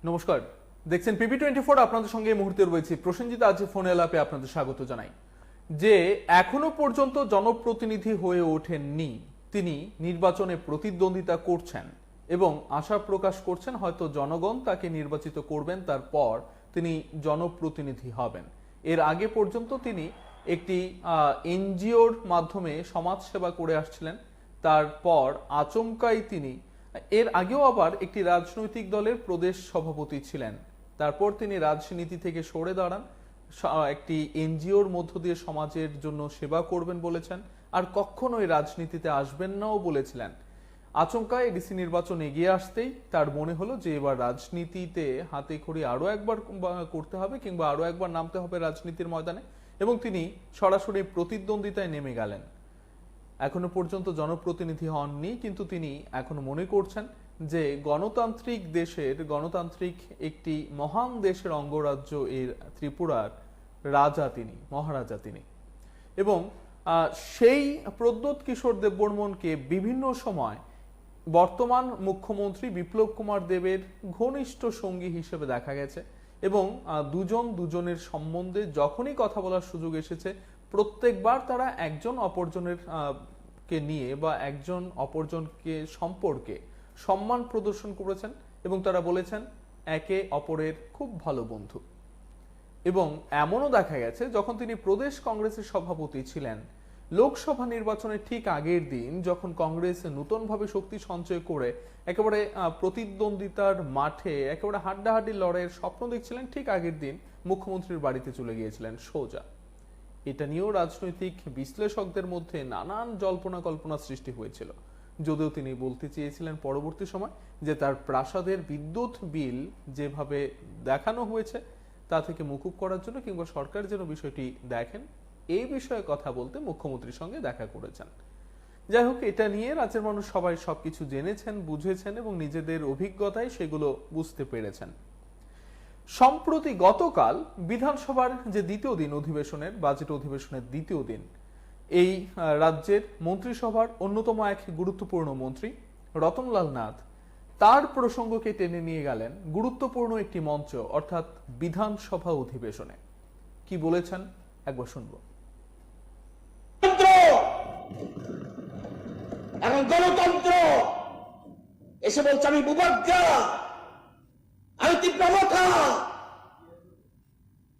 নমস্কার, দেখছেন PB24। আপনাদের সঙ্গে এই মুহূর্তে রয়েছে প্রসেনজিৎ। আজ ফোনে আলাপে আপনাদের স্বাগত জানাই। যে এখনো পর্যন্ত জনপ্রতিনিধি হয়ে ওঠেননি, তিনি নির্বাচনে প্রতিদ্বন্দ্বিতা করছেন এবং আশা প্রকাশ করছেন হয়তো জনগণ তাকে নির্বাচিত করবেন, তারপর তিনি জনপ্রতিনিধি হবেন। এর আগে পর্যন্ত তিনি একটি এনজিওর মাধ্যমে সমাজ সেবা করে আসছিলেন। তারপর আচমকাই তিনি এর আগেও আবার একটি রাজনৈতিক দলের প্রদেশ সভাপতি ছিলেন। তারপর তিনি রাজনীতি থেকে সরে দাঁড়ান, একটি এনজিওর মধ্য দিয়ে সমাজের জন্য সেবা করবেন বলেছেন, আর কখনোই রাজনীতিতে আসবেন নাও বলেছিলেন। আচমকা এডিসি নির্বাচন এগিয়ে আসতেই তার মনে হলো যে এবার রাজনীতিতে হাতে খড়ি আরো একবার করতে হবে, কিংবা আরো একবার নামতে হবে রাজনীতির ময়দানে, এবং তিনি সরাসরি প্রতিদ্বন্দ্বিতায় নেমে গেলেন। এখনো পর্যন্ত জনপ্রতিনিধি হননি, কিন্তু তিনি এখনো মনে করছেন যে গণতান্ত্রিক দেশের, গণতান্ত্রিক একটি মহান দেশের অঙ্গরাজ্য এর ত্রিপুরার রাজা তিনি, মহারাজা তিনি। এবং সেই প্রদ্যোৎ কিশোর দেববর্মনকে বিভিন্ন সময় বর্তমান মুখ্যমন্ত্রী বিপ্লব কুমার দেবের ঘনিষ্ঠ সঙ্গী হিসেবে দেখা গেছে, এবং দুজনের সম্বন্ধে যখনই কথা বলার সুযোগ এসেছে প্রত্যেকবার তারা একজন অপরজনের কে নিয়ে বা একজন অপরজনকে সম্পর্কে সম্মান প্রদর্শন করেছেন, এবং তারা বলেছেন একে অপরের খুব ভালো বন্ধু। এবং এমনও দেখা গেছে যখন তিনি প্রদেশ কংগ্রেসের সভাপতি ছিলেন, লোকসভা নির্বাচনের ঠিক আগের দিন যখন কংগ্রেস নতুনভাবে শক্তি সঞ্চয় করে একেবারে প্রতিদ্বন্দ্বিতার মাঠে একেবারে হাড্ডাহাড্ডি লড়াইয়ের স্বপ্ন দেখছিলেন, ঠিক আগের দিন মুখ্যমন্ত্রীর বাড়িতে চলে গিয়েছিলেন সোজা। এটা নিয়েও রাজনৈতিক বিশ্লেষকদের মধ্যে নানান জল্পনা কল্পনা সৃষ্টি হয়েছিল, যদিও তিনি বলতে চেয়েছিলেন পরবর্তী সময় যে তার প্রাসাদের বিদ্যুৎ বিল যেভাবে দেখানো হয়েছে তা থেকে মুকুব করার জন্য, কিংবা সরকার যেন বিষয়টি দেখেন, এই বিষয়ে কথা বলতে মুখ্যমন্ত্রীর সঙ্গে দেখা করেছেন। যাই হোক, এটা নিয়ে রাজ্যের মানুষ সবাই সবকিছু জেনেছেন, বুঝেছেন এবং নিজেদের অভিজ্ঞতায় সেগুলো বুঝতে পেরেছেন। সম্প্রতি গতকাল বিধানসভার যে দ্বিতীয় দিন অধিবেশনের, বাজেট অধিবেশনের দ্বিতীয় দিন, এই রাজ্যের মন্ত্রিসভার অন্যতম এক গুরুত্বপূর্ণ মন্ত্রী রতনলাল নাথ তার প্রসঙ্গকে টেনে নিয়ে গেলেন গুরুত্বপূর্ণ একটি মঞ্চ, অর্থাৎ বিধানসভা অধিবেশনে। কি বলেছেন একবার শুনবো। এখন গণতন্ত্র এসে বলছে আমি বুবাগ্রা, আমি তিপ্রা মাথা,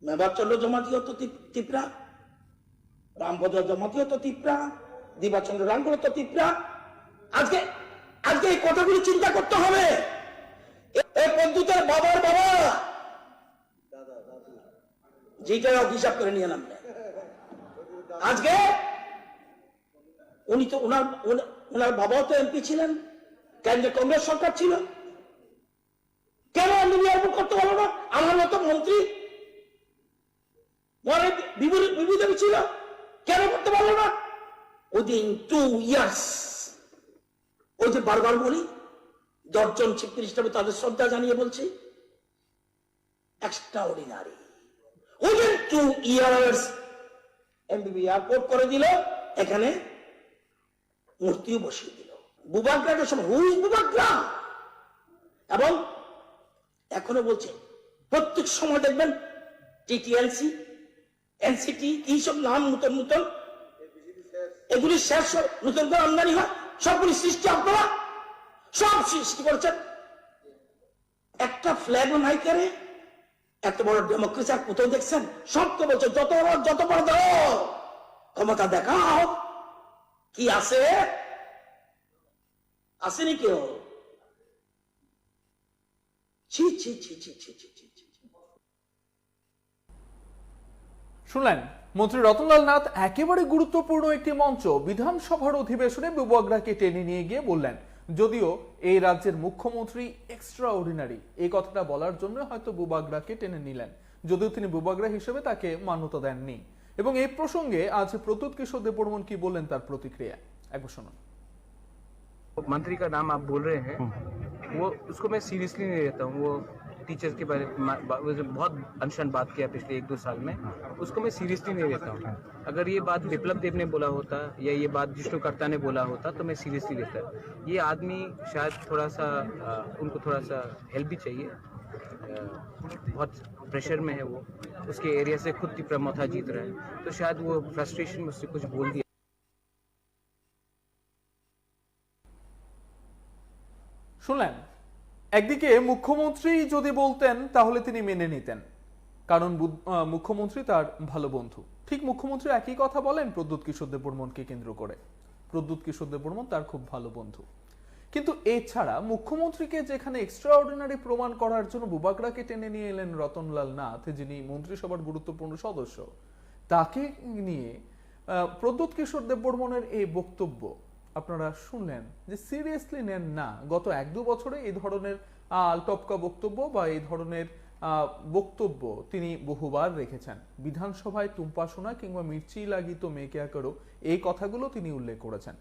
মেবার চন্দ্র জমাতিও তো তিপ্রা, রামভদ্র জমাতিও তো তিপ্রা, দিবাচন্দ্র রামগুলো তো তিপ্রা। আজকে আজকে এই কথাগুলি চিন্তা করতে হবে। এই পদ্ধতির বাবার বাবা যেটা হিসাব করে নিয়ে নামলে, আজকে উনি তো ওনার বাবাও তো এমপি ছিলেন, কেন্দ্রীয় কংগ্রেস সরকার ছিল, কেন নির্বাচন করতে পারলো না? আমার মতো মন্ত্রী বিভূতি ছিল, কেন করতে পারলো না? উইদিন 2 ইয়ার্স, ওই যে বারবার বলি 10 জন চিফ মিনিস্টার তাদের শ্রদ্ধা জানিয়ে বলছি, এক্সট্রাঅর্ডিনারি। উইদিন 2 ইয়ার্স এমবিবি এয়ারপোর্ট করে দিল, এখানে মূর্তিও বসিয়ে দিল। বুবাগ্রামের সময় হুইজ বুবাগ্রাম, এবং এখনো বলছে প্রত্যেক সময় দেখবেন টিটিএলসি, এনসিটি, এইসব নাম নতুন নতুন, এগুলি শেষ নতুন করে আমদানি হয়, সবগুলি সৃষ্টি আপনারা সব সৃষ্টি করছেন। একটা ফ্ল্যাগও নাই করে, এত বড় ডেমোক্রেসি আর কোথাও দেখছেন? সবকে বলছে যত বড় দাও, ক্ষমতা দেখাও, কি আছে? আসেনি কেউ? ছি ছি ছি ছি ছি ছি ছি। শুনলেন মন্ত্রী রতনলাল নাথ একেবারে গুরুত্বপূর্ণ একটি মঞ্চ বিধানসভার অধিবেশনে বুবাগ্রাকে টেনে নিয়ে গিয়ে বললেন, যদিও এই রাজ্যের মুখ্যমন্ত্রী এক্সট্রা অর্ডিনারি, এই কথাটা বলার জন্য হয়তো বুবাগ্রাকে টেনে নিলেন, যদিও তিনি বুবাগ্রা হিসেবে তাকে মান্যতা দেননি। এবং এই প্রসঙ্গে আজ প্রদ্যোৎ কিশোর দেববর্মন কি বললেন তার প্রতিক্রিয়া একবার শুনুন। मंत्री का नाम आप बोल रहे हैं, वो उसको मैं सीरियसली नहीं लेता हूँ। वो टीचर्स के बारे में बहुत अनशन बात किया पिछले 1-2 साल में, उसको मैं सीरियसली नहीं लेता हूँ। अगर ये बात विप्लव देव ने बोला होता या ये बात विष्णुकर्ता ने बोला होता तो मैं सीरियसली लेता। ये आदमी शायद थोड़ा सा उनको थोड़ा सा हेल्प भी चाहिए, बहुत प्रेशर में है वो, उसके एरिया से खुद की प्रमोथा जीत रहा है, तो शायद वो फ्रस्ट्रेशन में उससे कुछ बोल दिया। শুনলেন, একদিকে মুখ্যমন্ত্রী যদি বলতেন তাহলে তিনি মেনে নিতেন, কারণ মুখ্যমন্ত্রী তার ভালো বন্ধু। ঠিক মুখ্যমন্ত্রী একই কথা বলেন প্রদ্যুৎ কিশোর দেববর্মনকে কেন্দ্র করে। প্রদ্যুৎ কিশোর দেববর্মন তার খুব ভালো বন্ধু। কিন্তু এছাড়া মুখ্যমন্ত্রীকে যেখানে এক্সট্রাঅর্ডিনারি প্রমাণ করার জন্য বুবাগরাকে টেনে নিয়ে এলেন রতনলাল নাথ, যিনি মন্ত্রিসভার গুরুত্বপূর্ণ সদস্য, তাকে নিয়ে প্রদ্যুৎ কিশোর দেববর্মনের এই বক্তব্য আপনারা শুনলেন যে সিরিয়াসলি নেন না। গত 1-2 বছরে এই ধরনের আলটপকা বক্তব্য বা এই ধরনের বক্তব্য তিনি বহুবার রেখেছেন। বিধানসভায় টুম্পা সোনা কিংবা মির্চি লাগি তো মেয়ে করো, এই কথাগুলো তিনি উল্লেখ করেছেন।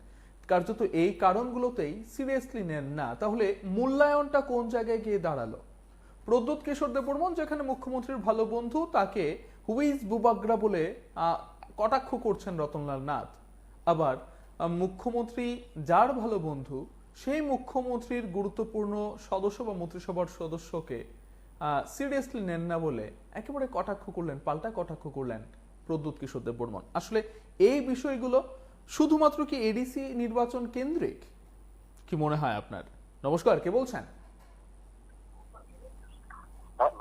কার্যত এই কারণগুলোতেই সিরিয়াসলি নেন না। তাহলে মূল্যায়নটা কোন জায়গায় গিয়ে দাঁড়ালো? প্রদ্যুৎ কিশোর দেববর্মন যেখানে মুখ্যমন্ত্রীর ভালো বন্ধু, তাকে হুইজ বুবাগ্রা বলে কটাক্ষ করছেন রতনলাল নাথ। আবার মুখ্যমন্ত্রী যার ভালো বন্ধু, সেই মুখ্যমন্ত্রীর গুরুত্বপূর্ণ সদস্য বা মন্ত্রিসভার সদস্যকে সিরিয়াসলি নেন না বলে একেবারে কটাক্ষ করলেন, পাল্টা কটাক্ষ করলেন প্রদ্যুৎ কিশোর দেববর্মন। আসলে এই বিষয়গুলো শুধুমাত্র কি এডিসি নির্বাচন কেন্দ্রিক? কি মনে হয় আপনার? নমস্কার, কে বলছেন?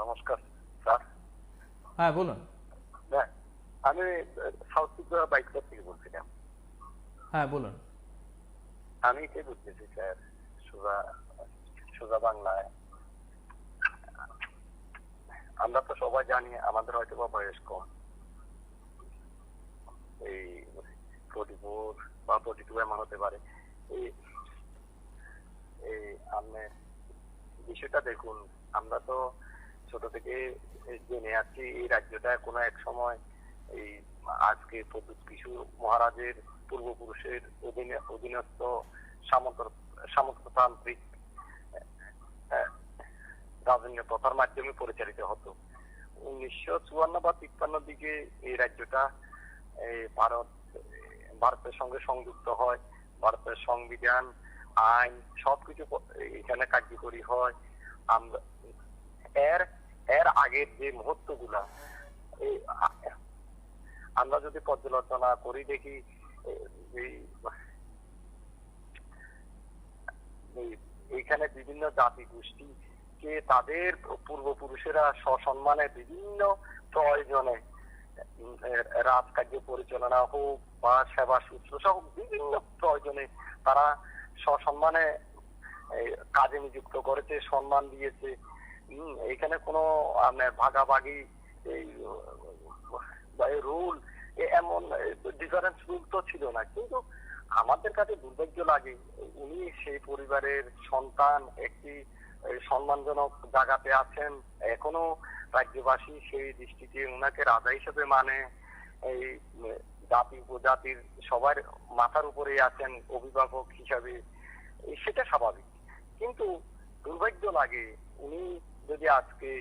নমস্কার স্যার। হ্যাঁ বলুন। আমি সাউথ ত্রিপুরা বাইকটা থেকে বলছিলাম। হ্যাঁ বলুন। আমি এটাই বুঝতেছি স্যার, সোজা বাংলায় আমরা তো সবাই জানি আমাদের হয়তো বা বয়স কম, এই 44 বা 42 এমন হতে পারে। এই আপনি বিষয়টা দেখুন, আমরা তো ছোট থেকে জেনে আছি এই রাজ্যটা কোনো এক সময় এই আজকে প্রদ্যুৎ কিশোর মহারাজের পূর্বপুরুষের অধীনস্থ সামন্ততান্ত্রিক রাজনীতি প্রথার মাধ্যমে পরিচালিত হতো। 1954 বা 53 দিকে এই রাজ্যটা ভারতের সঙ্গে সংযুক্ত হয়। ভারতের সংবিধান, আইন সবকিছু এখানে কার্যকরী হয়। আমরা এর আগের যে মুহূর্তগুলা আমরা যদি পর্যালোচনা করি, দেখি এইখানে বিভিন্ন জাতি গোষ্ঠীকে তাদের পূর্বপুরুষেরা সসম্মানে বিভিন্ন প্রয়োজনে রাজকার্য পরিচালনা হোক বা সেবা শুশ্রূষা হোক, বিভিন্ন প্রয়োজনে তারা সসম্মানে কাজে নিযুক্ত করেছে, সম্মান দিয়েছে। এখানে কোনো ভাগাভাগি রুল এমন ডিফারেন্স রুল তো ছিল না। কিন্তু আমাদের কাছে দুর্ভাগ্য লাগে, উনি সেই পরিবারের সন্তান, একটি সম্মানজনক জায়গাতে আছেন, এখনো রাজ্যবাসী সেই দৃষ্টিতে উনাকে রাজা হিসেবে মানে, এই জাতি উপজাতির সবার মাথার উপরে আছেন অভিভাবক হিসাবে, সেটা স্বাভাবিক। কিন্তু দুর্ভাগ্য লাগে উনি যদি আজকে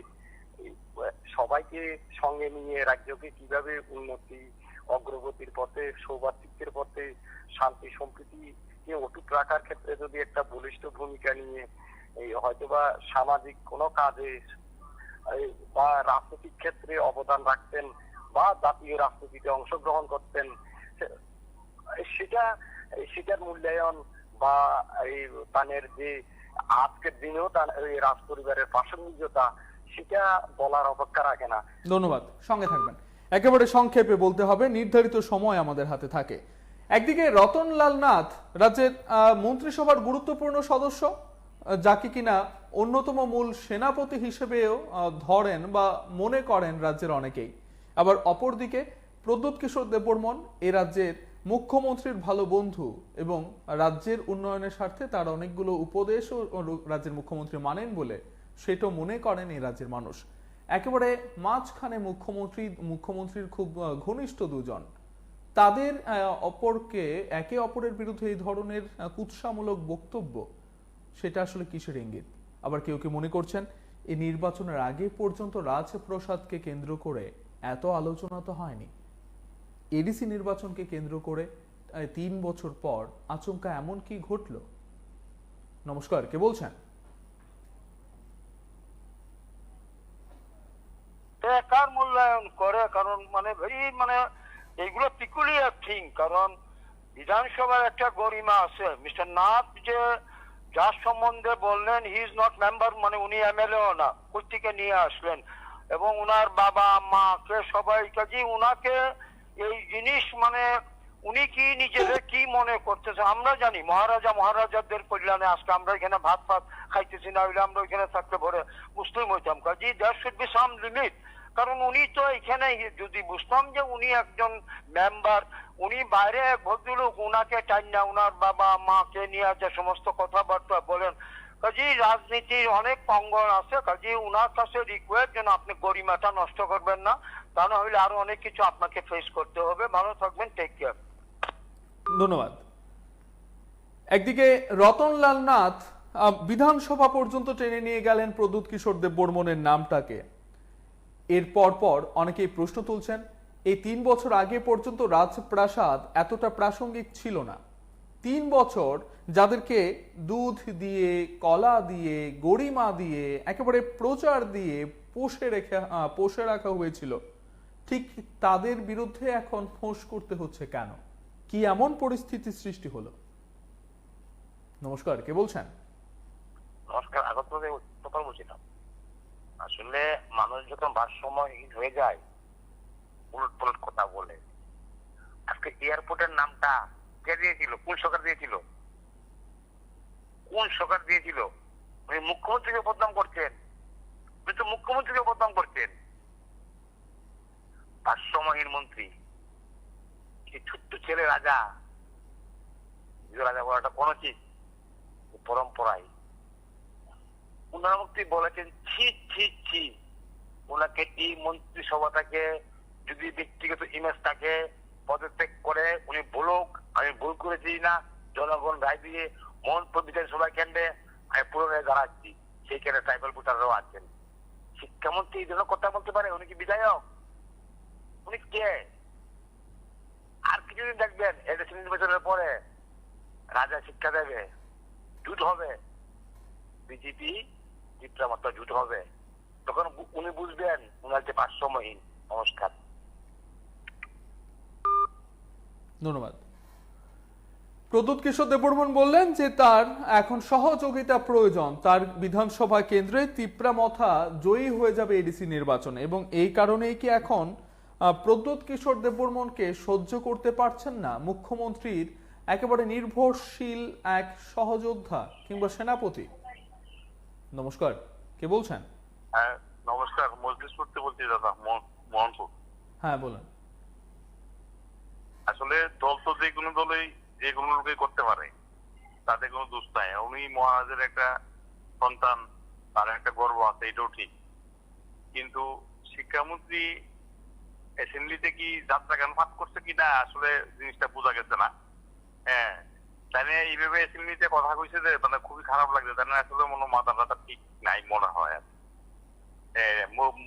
সবাইকে সঙ্গে নিয়ে রাজ্যকে কিভাবে উন্নতি, অগ্রগতির পথে, সৌভাতৃত্বের পথে, শান্তি সম্প্রীতিকে অটুট রাখার ক্ষেত্রে যদি একটা বলিষ্ঠ ভূমিকা নিয়ে হয়তোবা সামাজিক কোনো কাজে বা রাজনৈতিক ক্ষেত্রে অবদান রাখতেন বা জাতীয় রাজনীতিতে অংশগ্রহণ করতেন, সেটার মূল্যায়ন বা এই তানের যে আজকের দিনেও তার রাজ পরিবারের প্রাসঙ্গিকতা, সেটা বলার অপেক্ষা রাখে না। ধন্যবাদ, সঙ্গে থাকবেন। একেবারে সংক্ষেপে বলতে হবে, নির্ধারিত সময় আমাদের হাতে থাকে। একদিকে রতনলাল নাথ রাজ্যের মন্ত্রিসভার গুরুত্বপূর্ণ সদস্য, যাকে কিনা অন্যতম মূল সেনাপতি হিসেবেও ধরেন বা মনে করেন রাজ্যের অনেকেই। আবার অপরদিকে প্রদ্যুৎ কিশোর দেববর্মন এ রাজ্যের মুখ্যমন্ত্রীর ভালো বন্ধু এবং রাজ্যের উন্নয়নের স্বার্থে তার অনেকগুলো উপদেশও রাজ্যের মুখ্যমন্ত্রী মানেন বলে সেটা মনে করেন এই রাজ্যের মানুষ। একেবারে মাঝখানে মুখ্যমন্ত্রীর খুব ঘনিষ্ঠ দুজন, তাদের একে অপরের বিরুদ্ধে এই ধরনের কুৎসামূলক বক্তব্য, সেটা আসলে কিসের ইঙ্গিত? আবার কেউ কেউ মনে করছেন এই নির্বাচনের আগে পর্যন্ত রাজপ্রসাদকে কেন্দ্র করে এত আলোচনা তো হয়নি। এডিসি নির্বাচনকে কেন্দ্র করে 3 বছর পর আচমকা এমন কি ঘটল? নমস্কার, কে বলছেন? বেকার মূল্যায়ন করে, কারণ মানে ভেরি মানে এইগুলো পিকুলিয়ার থিং। কারণ বিধানসভার একটা গরিমা আছে। মিস্টার নাথ যে যার সম্বন্ধে বললেন হি ইজ নট মেম্বার, মানে উনি এমএলএও না, কোথেকে নিয়ে আসলেন, এবং উনার বাবা মাকে সবাই কাজে উনাকে এই জিনিস মানে উনি কি নিজেদের কি মনে করতেছে আমরা জানি। মহারাজাদের কল্যাণে আজকে আমরা এখানে ভাত খাইতেছি, না হইলে আমরা ওইখানে থাকতে ভরে মুসলিম হইতাম। Kazi there should be some limit. কারণ উনি তো এখানে যদি বুঝতাম যে উনি একজন মেম্বার, উনি বাইরে এক ভদ্রলোক, উনাকে চাই না উনার বাবা মাকে নিয়ে যে সমস্ত কথাবার্তা বলেন। কাজী রাজনীতির অনেক অঙ্গন আছে। কাজী উনার কাছে রিকোয়েস্ট যেন আপনি গরিমাটা নষ্ট করবেন না, তা না হলে আরো অনেক কিছু আপনাকে ফেস করতে হবে। ভালো থাকবেন, টেক কেয়ার। ধন্যবাদ। একদিকে রতনলাল নাথ বিধানসভা পর্যন্ত টেনে নিয়ে গেলেন প্রদ্যুৎ কিশোর দেববর্মনের নামটাকে। এর পর অনেকেই প্রশ্ন তুলছেন, এই 3 বছর আগে পর্যন্ত রাজপ্রাসাদ এতটা প্রাসঙ্গিক ছিল না। 3 বছর যাদেরকে দুধ দিয়ে, কলা দিয়ে, গরিমা দিয়ে, একেবারে প্রচার দিয়ে পোষে রাখা হয়েছিল, ঠিক তাদের বিরুদ্ধে এখন ফোঁস করতে হচ্ছে কেন? কি এমন পরিস্থিতি সৃষ্টি হলো? নমস্কার, কে বলছেন? নমস্কার, আগত কথা বলছিলাম। আসলে মানুষ যখন ভারসাম্যহীন হয়ে যায়, উলট পালট কথা বলে। আজকে এয়ারপোর্টের নামটা কে দিয়েছিল? কোন সরকার দিয়েছিল? কোন সরকার দিয়েছিল? উনি মুখ্যমন্ত্রীকে বদনাম করছেন। উনি তো মুখ্যমন্ত্রীকে বদনাম করছেন। ভারসাম্যহীন মন্ত্রী, কি ছোট্ট ছেলে রাজা, রাজা বলাটা কোন চিজ পরম্পরায়। প্রধানমন্ত্রী বলেছেন ছি ছি ছি। ওনাকে এই মন্ত্রিসভাটাকে যদি ব্যক্তিগত ইমেজ থাকে পদত্যাগ করে উনি বলুক আমি ভুল করেছি না, জনগণ রায় দিয়ে বিধানসভা কেন্দ্রে আমি পুনরায় দাঁড়াচ্ছি। সেই কেন্দ্রে ট্রাইবাল ভোটাররাও আছেন। শিক্ষামন্ত্রী এই জন্য কথা বলতে পারে? উনি কি বিধায়ক? উনি কে? আর কিছুদিন দেখবেন এদেশে নির্বাচনের পরে রাজা শিক্ষা দেবে, জুট হবে, বিজেপি জিতরা মাত্র জুট হবে, তখন উনি বুঝবেন উনার যে ভারসাম্যহীন। নমস্কার। ধন্যবাদ। প্রদ্যুৎ কিশোর দেববর্মন বললেন যে তার এখন সহযোগিতা প্রয়োজন। তার বিধানসভা কেন্দ্রে তিপ্রামথা জয়ী হয়ে যাবে এডিসি নির্বাচনে, এবং এই কারণেই কি এখন প্রদ্যুৎ কিশোর দেববর্মনকে সহ্য করতে পারছেন না মুখ্যমন্ত্রীর একেবারে নির্ভরশীল এক সহযোদ্ধা কিংবা সেনাপতি? নমস্কার, কে বলছেন? হ্যাঁ নমস্কার, মজলিস করতে বলছি দাদা, মোহনপুর। হ্যাঁ বলুন। আসলে দল তো যে কোনো দলই যে কোনো লোকে করতে পারে, তাতে কোনো দোষ নাই। উনি মহারাজের একটা সন্তান, তার একটা গর্ব আছে, এটাও ঠিক। কিন্তু শিক্ষামন্ত্রী অ্যাসেম্বলিতে কি যাত্রা গান পাঠ করছে কিনা আসলে জিনিসটা বোঝা গেছে না। হ্যাঁ, তাই এইভাবে অ্যাসেম্বলিতে কথা কইছে যে মানে খুবই খারাপ লাগছে। তাই আসলে মনে মাথাটা ঠিক নাই মনে হয়।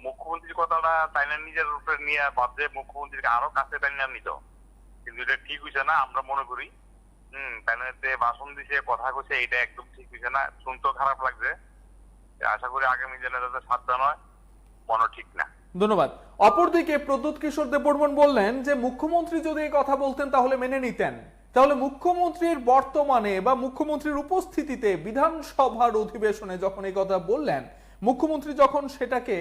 মুখ্যমন্ত্রীর কথাটা তাই না নিজের উপরে নিয়ে বাদে মুখ্যমন্ত্রীকে আরো কাছে তাই না নিত, কিন্তু এটা ঠিক হয়েছে না আমরা মনে করি। তাই ভাষণ দিছে, কথা কইছে, এটা একদম ঠিক হয়েছে না। শুনতেও খারাপ লাগছে। আশা করি আগামী দিনে যাতে সাবধান হয়, মনে ঠিক না। ধন্যবাদ। অপরদিকে প্রদ্যুৎ কিশোর দেববর্মন বললেন যে মুখ্যমন্ত্রী যদি এই কথা বলতেন তাহলে মেনে নিতেন। তাহলে মুখ্যমন্ত্রীর বর্তমানে বা মুখ্যমন্ত্রীর উপস্থিতিতে বিধানসভার অধিবেশনে যখন এই কথা বললেন, মুখ্যমন্ত্রী যখন সেটাকে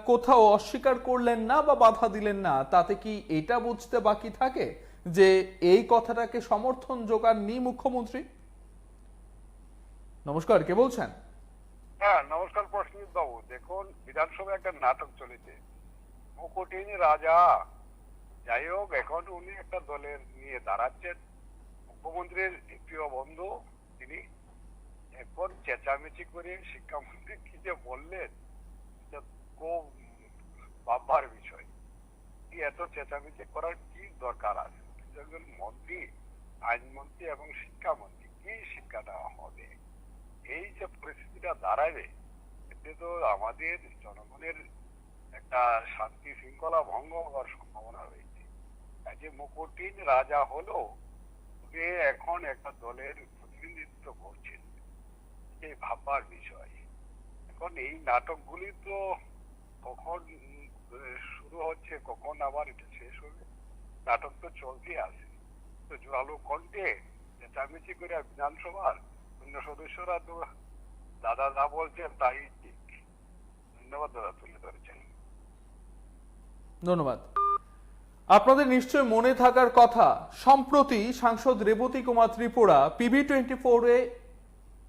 কোথাও অস্বীকার করলেন না বা বাধা দিলেন না, তাতে কি এটা বুঝতে বাকি থাকে যে এই কথাটাকে সমর্থন জোগাননি মুখ্যমন্ত্রী? নমস্কার, কে বলছেন? হ্যাঁ নমস্কার প্রশ্নিত বাবু। দেখুন, বিধানসভায় একটা নাটক চলেছে, মুকুটিন রাজা। যাই হোক, এখন উনি একটা দলের নিয়ে দাঁড়াচ্ছেন। মুখ্যমন্ত্রীর প্রিয় বন্ধু তিনি, এখন চেঁচামেচি করে শিক্ষামন্ত্রী কি যে বললেন, খুব ভাববার বিষয়। কি এত চেঁচামেচি করার কি দরকার আছে? একজন মন্ত্রী, আইনমন্ত্রী এবং শিক্ষামন্ত্রী, কি শিক্ষা দেওয়া হবে? এই যে পরিস্থিতিটা দাঁড়াবে, এতে তো আমাদের জনগণের একটা শান্তি শৃঙ্খলা ভঙ্গ হওয়ার সম্ভাবনা রয়েছে। যে মুকুটিন রাজা হলো, এখন একটা দলের প্রতিনিধিত্ব করছেন, এই ভাববার বিষয়। এখন এই নাটকগুলি তো কখন শুরু হচ্ছে, কখন আবার এটা শেষ হবে? নাটক তো চলতেই আছে। তো জোরালো কণ্ঠে চেঁচামেচি করে বিধানসভার অন্য সদস্যরা তো দাদা যা বলছেন তাই ঠিক। ধন্যবাদ দাদা, তুলে ধরেছেন। ধন্যবাদ। আপনাদের নিশ্চয় মনে থাকার কথা, সম্প্রতি সাংসদ রেবতী কুমার ত্রিপুরা PB24 এ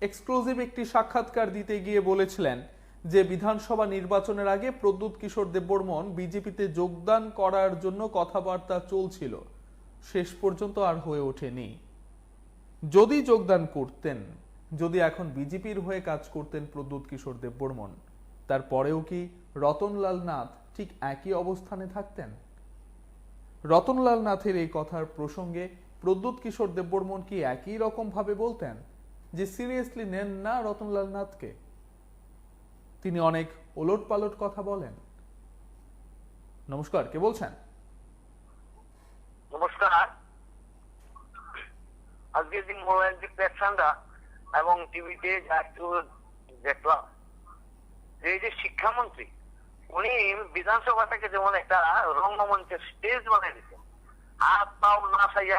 এক্সক্লুসিভ একটি সাক্ষাৎকার দিতে গিয়ে বলেছিলেন যে বিধানসভা নির্বাচনের আগে প্রদ্যুৎ কিশোর দেববর্মন বিজেপিতে যোগদান করার জন্য কথাবার্তা চলছিল, শেষ পর্যন্ত আর হয়ে ওঠেনি। যদি যোগদান করতেন, যদি এখন বিজেপির হয়ে কাজ করতেন প্রদ্যুৎ কিশোর দেববর্মন, তারপরেও কি রতনলাল নাথ ঠিক একই অবস্থানে থাকতেন? রতনলাল নাথের এই কথার প্রসঙ্গে প্রদ্যুৎ কিশোর দেববর্মন কি একই রকম ভাবে বলতেন যে সিরিয়াসলি নেন না রতনলাল নাথকে? তিনি অনেক ওলটপালট কথা বলেন। নমস্কার, কে বলছেন? নমস্কার। আজকের দিন মোবাইল প্রেক্ষানরা এবং টিভিতে একটু দেখলাম যে এই যে শিক্ষামন্ত্রী উনি বিধানসভাটাকে যেমন একটা রঙ্গমঞ্চের স্টেজ বানিয়ে দিচ্ছেন, হাত পাও না সাইয়া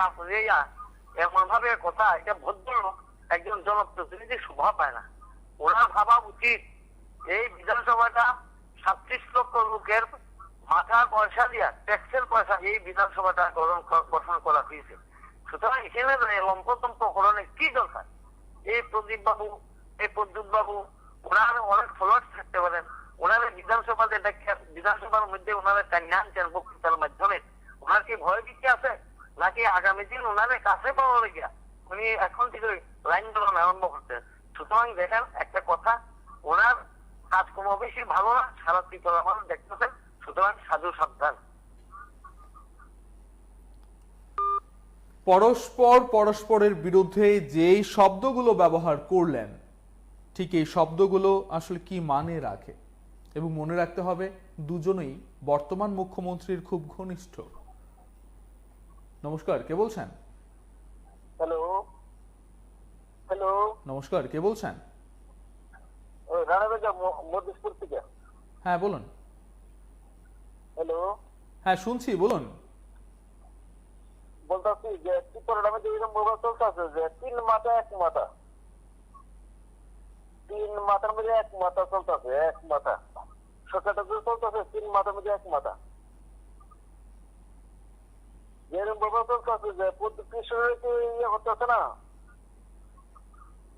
এমন ভাবে কথা, এটা ভদ্রলোক একজন জনপ্রতিনিধি শোভা পায় না। ওনার ভাবা উচিত এই বিধানসভাটা 37 লক্ষ লোকের মাথার পয়সা দিয়া, ট্যাক্সের পয়সা এই বিধানসভাটা গঠন করা হয়েছে। সুতরাং এখানে লম্পতম্প করণের কি দরকার? এই প্রদীপ বাবু, এই প্রদ্যুৎ বাবু, ওনার অনেক ফলোয়ার্স থাকতে পারেন, ওনারা বিধানসভাতে বিধানসভার মধ্যে ওনারা টাইনান বক্তৃতার মাধ্যমে ওনার কি ভয় ভীতি আছে, নাকি আগামী দিন ওনাদের কাছে পাওয়া লেগে উনি এখন থেকে লাইন দোলন আরম্ভ করতে? সুতরাং দেখেন একটা কথা, ওনার কাজ কোনো বেশি ভালো না, সারা ত্রিপুরা মানুষ দেখতেছেন। সুতরাং সাধু সাবধান। পরস্পরের বিরুদ্ধে যেই শব্দগুলো ব্যবহার করলেন, ঠিক এই শব্দগুলো আসলে কি মানে রাখে? এবং মনে রাখতে হবে দুজনেই বর্তমান মুখ্যমন্ত্রীর খুব ঘনিষ্ঠ। নমস্কার, কে বলছেন? হ্যালো হ্যালো নমস্কার, কে বলছেন? রানাবেজা মধ্যপুর থেকে। হ্যাঁ বলুন। হ্যালো, হ্যাঁ শুনছি, বলুন। বলতেছি যে ত্রিপুরার মধ্যে এরকম মোবাইল চলতেছে যে 3 মাথা 1 মাথা, 3 মাথার মধ্যে 1 মাথা চলতেছে, 1 মাথা সরকারটা চলতেছে 3 মাথার মধ্যে 1 মাথা। যেরকম মোবাইল চলতেছে যে প্রদ্যুৎ কিশোরের কি ইয়ে করতেছে না,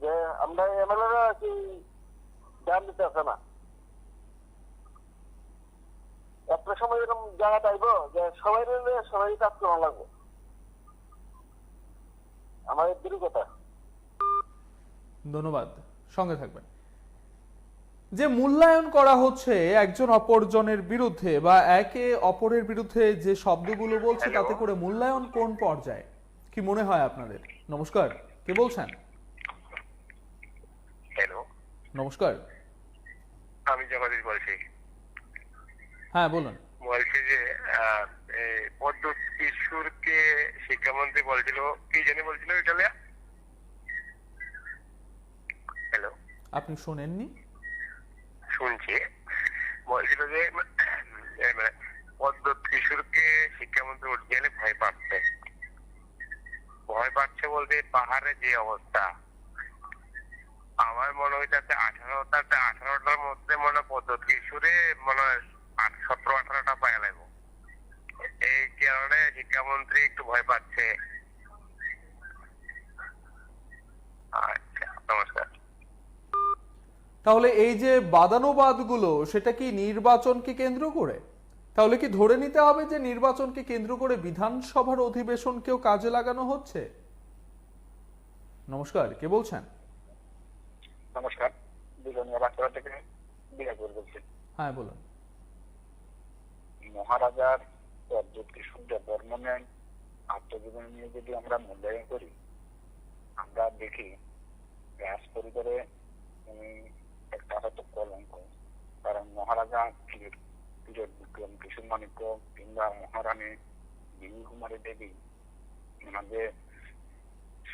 যে আমরা এমএলএরা কি ধ্যান দিতেছে না। একটা সময় এরকম জায়গাটা আইব যে সবাই কাজ করা লাগবে। আমাদের দৃঢ়তা। ধন্যবাদ, সঙ্গে থাকবেন। যে মূল্যায়ন করা হচ্ছে একজন অপরজনের বিরুদ্ধে বা একে অপরের বিরুদ্ধে যে শব্দগুলো বলছে, তাতে করে মূল্যায়ন কোন পর্যায়ে কি মনে হয় আপনাদের? নমস্কার, কে বলছেন? হ্যালো, নমস্কার, আমি জগদীশ বলছি। হ্যাঁ বলুন। বলছি যে প্রদ্যুৎ কিশোরকে শিক্ষামন্ত্রী বলছিল, কি জানি বলছিল ইটালিয়া? হ্যালো, আপনি শোনেননি? শুনছি। বলছিল যে প্রদ্যুৎ কিশোরকে শিক্ষামন্ত্রী উঠে গেলে ভয় পাচ্ছে বলতে পাহাড়ে যে অবস্থা, আমার মনে হইতেছে 18টার মধ্যে মনে প্রদ্যুৎ কিশোরে মনে হয় 17-18টা পাওয়া লাগবে। এই কারণে শিক্ষামন্ত্রী একটু ভয় পাচ্ছে। আচ্ছা, নমস্কার। তাহলে এই যে বাদানুবাদগুলো, সেটা কি নির্বাচনকে কেন্দ্র করে? তাহলে কি ধরে নিতে হবে যে নির্বাচনকে কেন্দ্র করে বিধানসভার অধিবেশনকেও কাজে লাগানো হচ্ছে? নমস্কার, কে বলছেন? নমস্কার, দুজনিয়া বাচ্চা থেকে বিরাজপুর বলছি। হ্যাঁ বলুন। মহারাজার প্রদ্যুৎ কিশোর দেববর্মনের আত্মজীবনী নিয়ে যদি আমরা মূল্যায়ন করি, আমরা দেখি রাজ পরিবারে একটা হয়তো কলঙ্ক। কারণ মহারাজা বিক্রম কিশোর মাণিক্য কিংবা মহারানী বিবি কুমারী দেবী, ওনাদের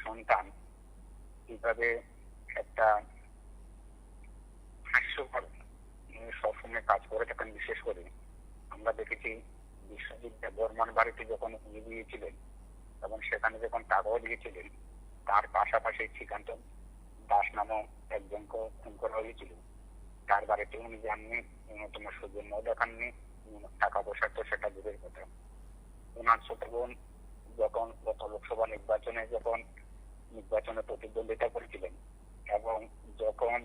সন্তান কিভাবে একটা হাস্যকর সবসময় কাজ করে থাকেন। বিশেষ করে আমরা দেখেছি বিশ্বজিৎ বর্মন বাড়িতে যখন উনি গিয়েছিলেন এবং সেখানে যখন টাকাও দিয়েছিলেন, তার পাশাপাশি শ্রীকান্ত দাস নামক একজনকে খুন করা হয়েছিল। তার বাড়িতে উনি যাননি, ন্যূনতম সৌজন্য দেখাননি, টাকা পয়সা তো সেটা দূরের কথা। ওনার ছোট বোন যখন গত লোকসভা নির্বাচনে প্রতিদ্বন্দ্বিতা করেছিলেন এবং যখন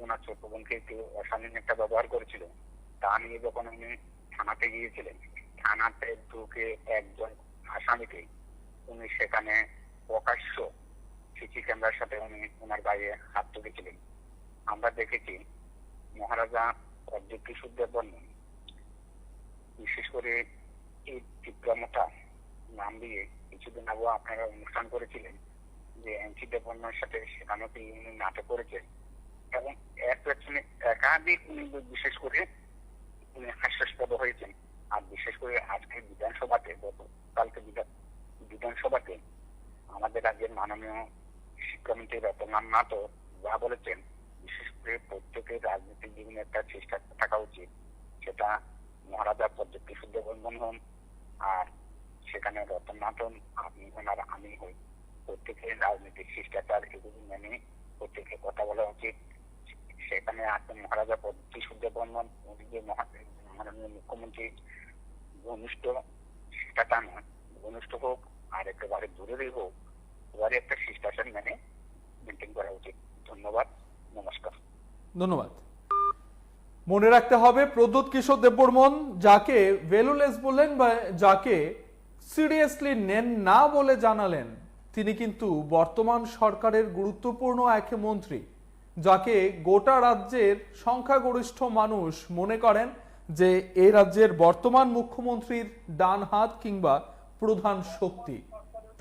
ওনার ছোট বোনকে একটু অশালীন একটা ব্যবহার করেছিল, তা নিয়ে যখন উনি থানাতে গিয়েছিলেন, থানাতে ঢুকে একজন আসামিকে উনি সেখানে প্রকাশ্য সিসি ক্যামেরার সাথে উনি ওনার গায়ে হাত তুলেছিলেন। আমরা দেখেছি মহারাজা অজিত কিশোরদেব বর্মন বিশেষ করে এই তীব্রমতা নাম দিয়ে কিছুদিন আগে আপনারা অনুষ্ঠান করেছিলেন যে এনসি দেব বর্মনের সাথে সেখানে উনি নাটক করেছেন এবং এর পেছনে একাধিক উনি বিশেষ করে উনি হাস্যাস্পদ হয়েছেন। আর বিশেষ করে আজকে বিধানসভাতে, গতকালকে বিধানসভাতে আমাদের রাজ্যের মাননীয় শিক্ষামন্ত্রী রতনলাল নাথ যা বলেছেন, বিশেষ করে প্রত্যেকের রাজনৈতিক জীবনে একটা চেষ্টা থাকা উচিত, সেটা মহারাজা পদ্মা কিশোরদেব বর্মন হন আর সেখানে রতননাথ হন, আপনি হন আর আমি হই, প্রত্যেকের রাজনৈতিক শিষ্টাচার এগুলি মেনে প্রত্যেকে কথা বলা উচিত। সেখানে আছেন মহারাজা পদ্মা কিশোরদেব বর্মন, উনি যে মাননীয় মুখ্যমন্ত্রী ঘনিষ্ঠ, সেটা তা নয়, ঘনিষ্ঠ হোক আর একেবারে দূরেরই হোক, এবারে একটা শিষ্টাচার মেনে মেনটেন করা উচিত। ধন্যবাদ, নমস্কার। ধন্যবাদ। মনে রাখতে হবে প্রদ্যোৎ কিশোর দেববর্মন যাকে ভ্যালুলেস বললেন বা যাকে সিরিয়াসলি নেন না বলে জানালেন, তিনি কিন্তু বর্তমান সরকারের গুরুত্বপূর্ণ এক মন্ত্রী, যাকে গোটা রাজ্যের সংখ্যাগরিষ্ঠ মানুষ মনে করেন যে এই রাজ্যের বর্তমান মুখ্যমন্ত্রীর ডান হাত কিংবা প্রধান শক্তি।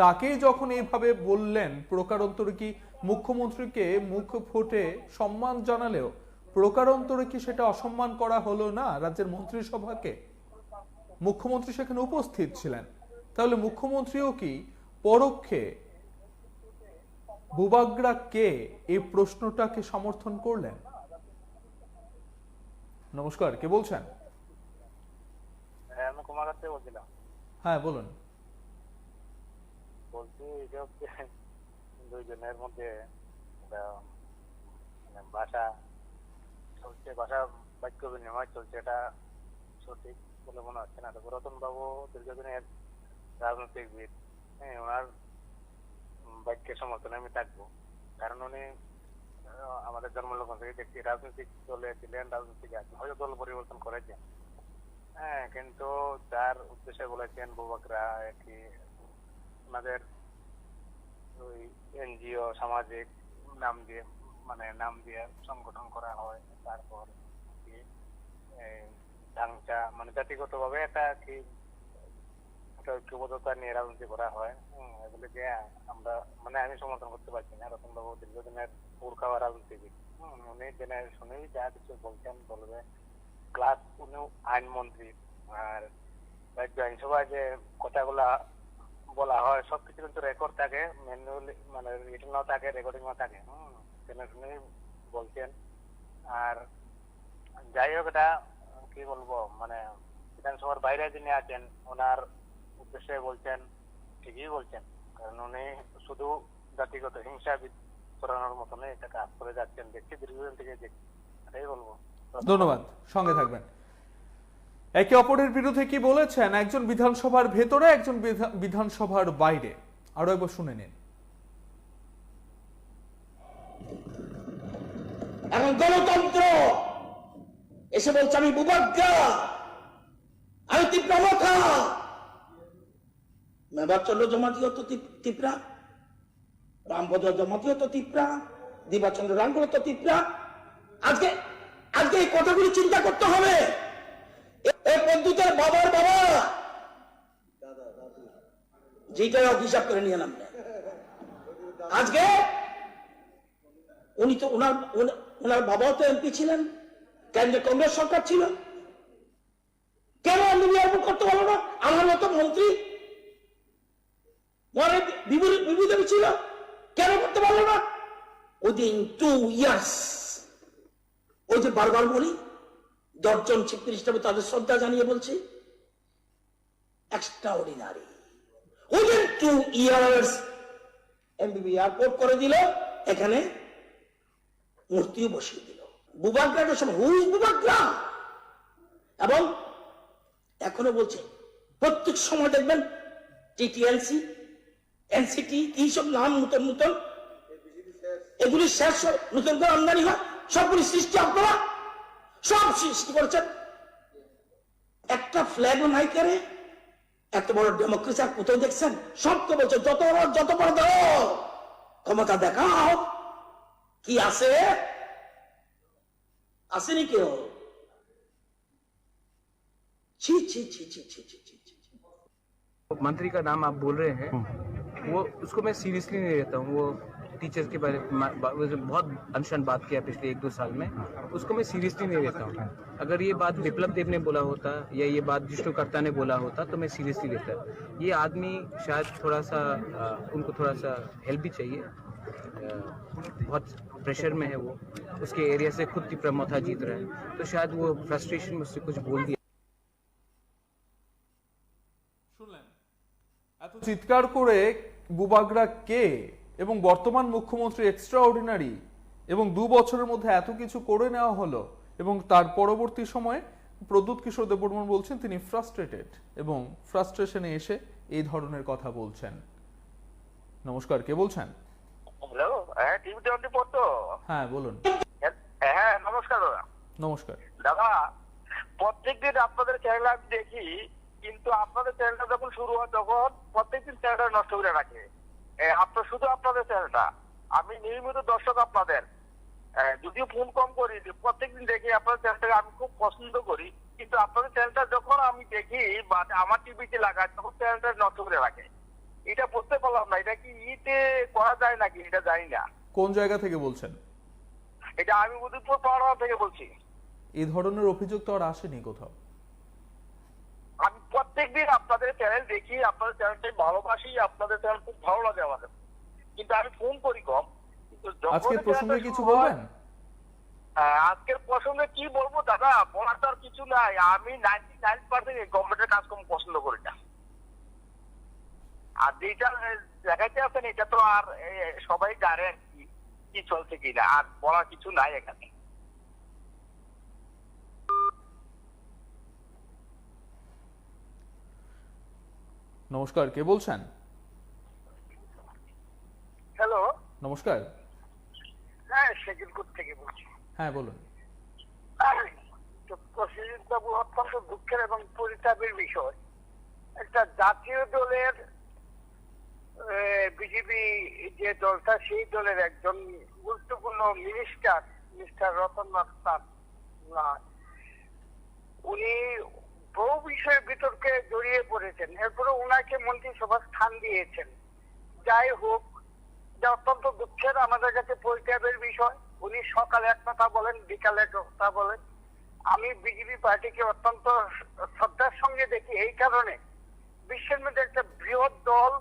তাকেই যখন এইভাবে বললেন, প্রকারান্তরে কি মুখ্যমন্ত্রীকে মুখ ফুটে সম্মান জানালেও প্রকারান্তরে কি সেটা অসম্মান করা হলো না রাজ্যের মন্ত্রিসভাকে? মুখ্যমন্ত্রী সেখানে উপস্থিত ছিলেন, তাহলে মুখ্যমন্ত্রীও কি পরোক্ষে বুবাগ্রা কে এই প্রশ্নটাকে সমর্থন করলেন? নমস্কার, কে বলছেন? আমি কুমারাতে বলছিলাম। হ্যাঁ বলুন। বলছি যে দুইজনের মধ্যে ভাষা চলছে, ভাষা বাক্য বিনিময় চলছে, এটা সঠিক বলে মনে হচ্ছে না। তো রতন বাবু দীর্ঘদিনের রাজনৈতিকবিদ, ওনার বাক্যের সমর্থনে আমি থাকবো, কারণ উনি আমাদের জন্মলগ্ন থেকে দেখছি রাজনৈতিক দলে ছিলেন, রাজনৈতিক হয়তো দল পরিবর্তন করেছেন, কিন্তু তার উদ্দেশ্যে বলেছেন বুবাগ্রা কি ওনাদের ওই এনজিও সামাজিক নাম দিয়ে নাম দিয়ে সংগঠন করা হয়, তারপর ঢাংচা জাতিগত ভাবে এটা কি ঐক্যবদ্ধতা নিয়ে রাজনীতি করা হয়, এগুলিকে আমরা আমি সমর্থন করতে পারছি না। রতন বাবু দীর্ঘদিনের পুর খাওয়া রাজনীতিবিদ, উনি জেনে শুনেই যা কিছু বলছেন বলবে, ক্লাস উনি আইনমন্ত্রী, আর রাজ্য আইনসভায় যে কথাগুলা বলা হয় সবকিছু কিন্তু রেকর্ড থাকে, ম্যানুয়ালি রিটেনও থাকে, রেকর্ডিংও থাকে, জেনে শুনেই বলছেন। আর যাই হোক, এটা কি বলবো, বিধানসভার বাইরে যিনি আছেন ওনার উদ্দেশ্যে বলছেন, ঠিকই বলছেন, কারণ উনি শুধু জাতিগত হিংসা করানোর মতন এটা কাজ করে যাচ্ছেন, দেখছি দীর্ঘদিন থেকে দেখছি, এটাই বলবো। ধন্যবাদ, সঙ্গে থাকবেন। একে অপরের বিরুদ্ধে কি বলেছেন একজন বিধানসভার ভেতরে, একজন বিধানসভার বাইরে, আরো একবার শুনে নিন। এখন গণতন্ত্র এসে বলছে আমি বুবাগ্রা, আমি তীব্রমথা, মেবার চন্দ্র জমাতিও তো তিপ্রা, রামভদ্র জমাতিও তো তিপ্রা, দিবাচন্দ্র রাঙ্গুলো তো তিপ্রা। আজকে এই কথাগুলি চিন্তা করতে হবে। এই পদ্ধতির বাবার বাবা যেটা অভিশাপ করে নিয়ে নামলে, আজকে উনি তো ওনার বাবাও তো এমপি ছিলেন, কেন্দ্রে কংগ্রেস সরকার ছিল, কেন আন্দোলন করতে পারলো না? আমার মতো মন্ত্রী বিভূতি ছিল, কেন করতে পারলো না? উইদিন 2 ইয়ার্স, ওই যে বারবার বলি 10 জন চিফ মিনিস্টার তাদের শ্রদ্ধা জানিয়ে বলছি এক্সট্রাঅর্ডিনারি। উইদিন 2 ইয়ার্স এমবিবি এয়ারপোর্ট করে দিল, এখানে মূর্তিও বসিয়ে দিল। বুবাগ্রামের সময় হুইজ বুবাগ্রাম, এবং এখনো বলছে প্রত্যেক সময় দেখবেন টিটিএলসি এনসিটি এইসব নাম নতুন নতুন এগুলি শেষ নতুন করে আমদানি হয়, সবগুলি সৃষ্টি আপনারা সব সৃষ্টি করেছেন। একটা ফ্ল্যাগও নাই করে এত বড় ডেমোক্রেসি আর কোথায় দেখছেন? সবকে বলছে যত বড় দাও ক্ষমতা দেখাও, কি আছে আসেনি কেউ? ছি ছি ছি ছি ছি ছি ছি ছি। मंत्री का नाम आप बोल रहे हैं, वो उसको मैं सीरियसली नहीं लेता हूँ। वो टीचर के बारे में बहुत अनशन बात किया पिछले 1-2 साल में, उसको मैं सीरियसली नहीं लेता हूँ। अगर ये बात विप्लव देव ने बोला होता या ये बात विष्णुकर्ता ने बोला होता तो मैं सीरियसली लेता। ये आदमी शायद थोड़ा सा उनको थोड़ा सा हेल्प भी चाहिए, बहुत प्रेशर में है वो, उसके एरिया से खुद की प्रमोथा जीत रहा है, तो शायद वो फ्रस्ट्रेशन में उससे कुछ बोल दिया। শুনলেন এত চিৎকার করে বুবাগ্রা কে এবং বর্তমান মুখ্যমন্ত্রী এক্সট্রাঅর্ডিনারি, এবং 2 বছরের মধ্যে এত কিছু করে নেওয়া হলো, এবং তার পরবর্তী সময়ে প্রদ্যুৎ কিশোর দেববর্মন বলছেন তিনি ফ্রাস্ট্রেটেড এবং ফ্রাস্ট্রেশনে এসে এই ধরনের কথা বলছেন। নমস্কার, কে বলছেন? হ্যালো, হ্যাঁ PB24 তো? হ্যাঁ বলুন। হ্যাঁ নমস্কার দাদা। নমস্কার দাদা, প্রত্যেকদিন আপনাদের চ্যানেল আমি দেখি, কিন্তু আপনাদের চ্যানেলটা যখন শুরু হয় তখন প্রত্যেকদিন চ্যানেলটা নষ্ট করে রাখে। আপনার শুধু আপনাদের চ্যানেলটা, আমি নিয়মিত দর্শক আপনাদের, যদিও ফোন কম করি, প্রত্যেকদিন দেখি আপনাদের চ্যানেলটাকে আমি খুব পছন্দ করি, কিন্তু আপনাদের চ্যানেলটা যখন আমি দেখি বা আমার টিভিতে লাগাই তখন চ্যানেলটা নষ্ট করে রাখে। এটা বুঝতে পারলাম না, এটা কি ইতে করা যায় নাকি এটা জানি না। কোন জায়গা থেকে বলছেন? এটা আমি উদয়পুর পাড়া থেকে বলছি। এই ধরনের অভিযোগ তো আর আসেনি কোথাও। আমি প্রত্যেকদিন আপনাদের চ্যানেল দেখি, আপনাদের চ্যানেলটাই ভালোবাসি, আপনাদের চ্যানেল খুব ভালো লাগে আমাদের, কিন্তু আমি ফোন করি কম। কিন্তু আজকের প্রসঙ্গে কিছু বলবেন? আজকের প্রসঙ্গে কি বলবো দাদা, বলার তো আর কিছু নাই। আমি 99% গভর্নমেন্টের কাজকর্ম পছন্দ করি না, আর যেটা দেখাইতে আছেন এটা তো আর সবাই জানে কি চলছে কিনা, আর বলার কিছু নাই এখানে। নমস্কার, কে বলছেন? হ্যালো, নমস্কার। হ্যাঁ শেখিলপুর থেকে বলছি। হ্যাঁ বলুন। বাবু, অত্যন্ত দুঃখের এবং পরিতাপের বিষয়, একটা জাতীয় দলের বিজেপি যে দলটা, সেই দলের একজন গুরুত্বপূর্ণ মিনিস্টার রতনলাল নাথ, উনি বহু বিষয়ে বিতর্কে জড়িয়ে পড়েছেন, এরপরে উনাকে মন্ত্রিসভার স্থান দিয়েছেন। যাই হোক, যা অত্যন্ত দুঃখের, আমাদের কাছে পরিতাপের বিষয়। উনি সকালে এক কথা বলেন, বিকালে এক কথা বলেন। আমি বিজেপি পার্টিকে অত্যন্ত শ্রদ্ধার সঙ্গে দেখি এই কারণে, বিশ্বের মধ্যে একটা বৃহৎ দল,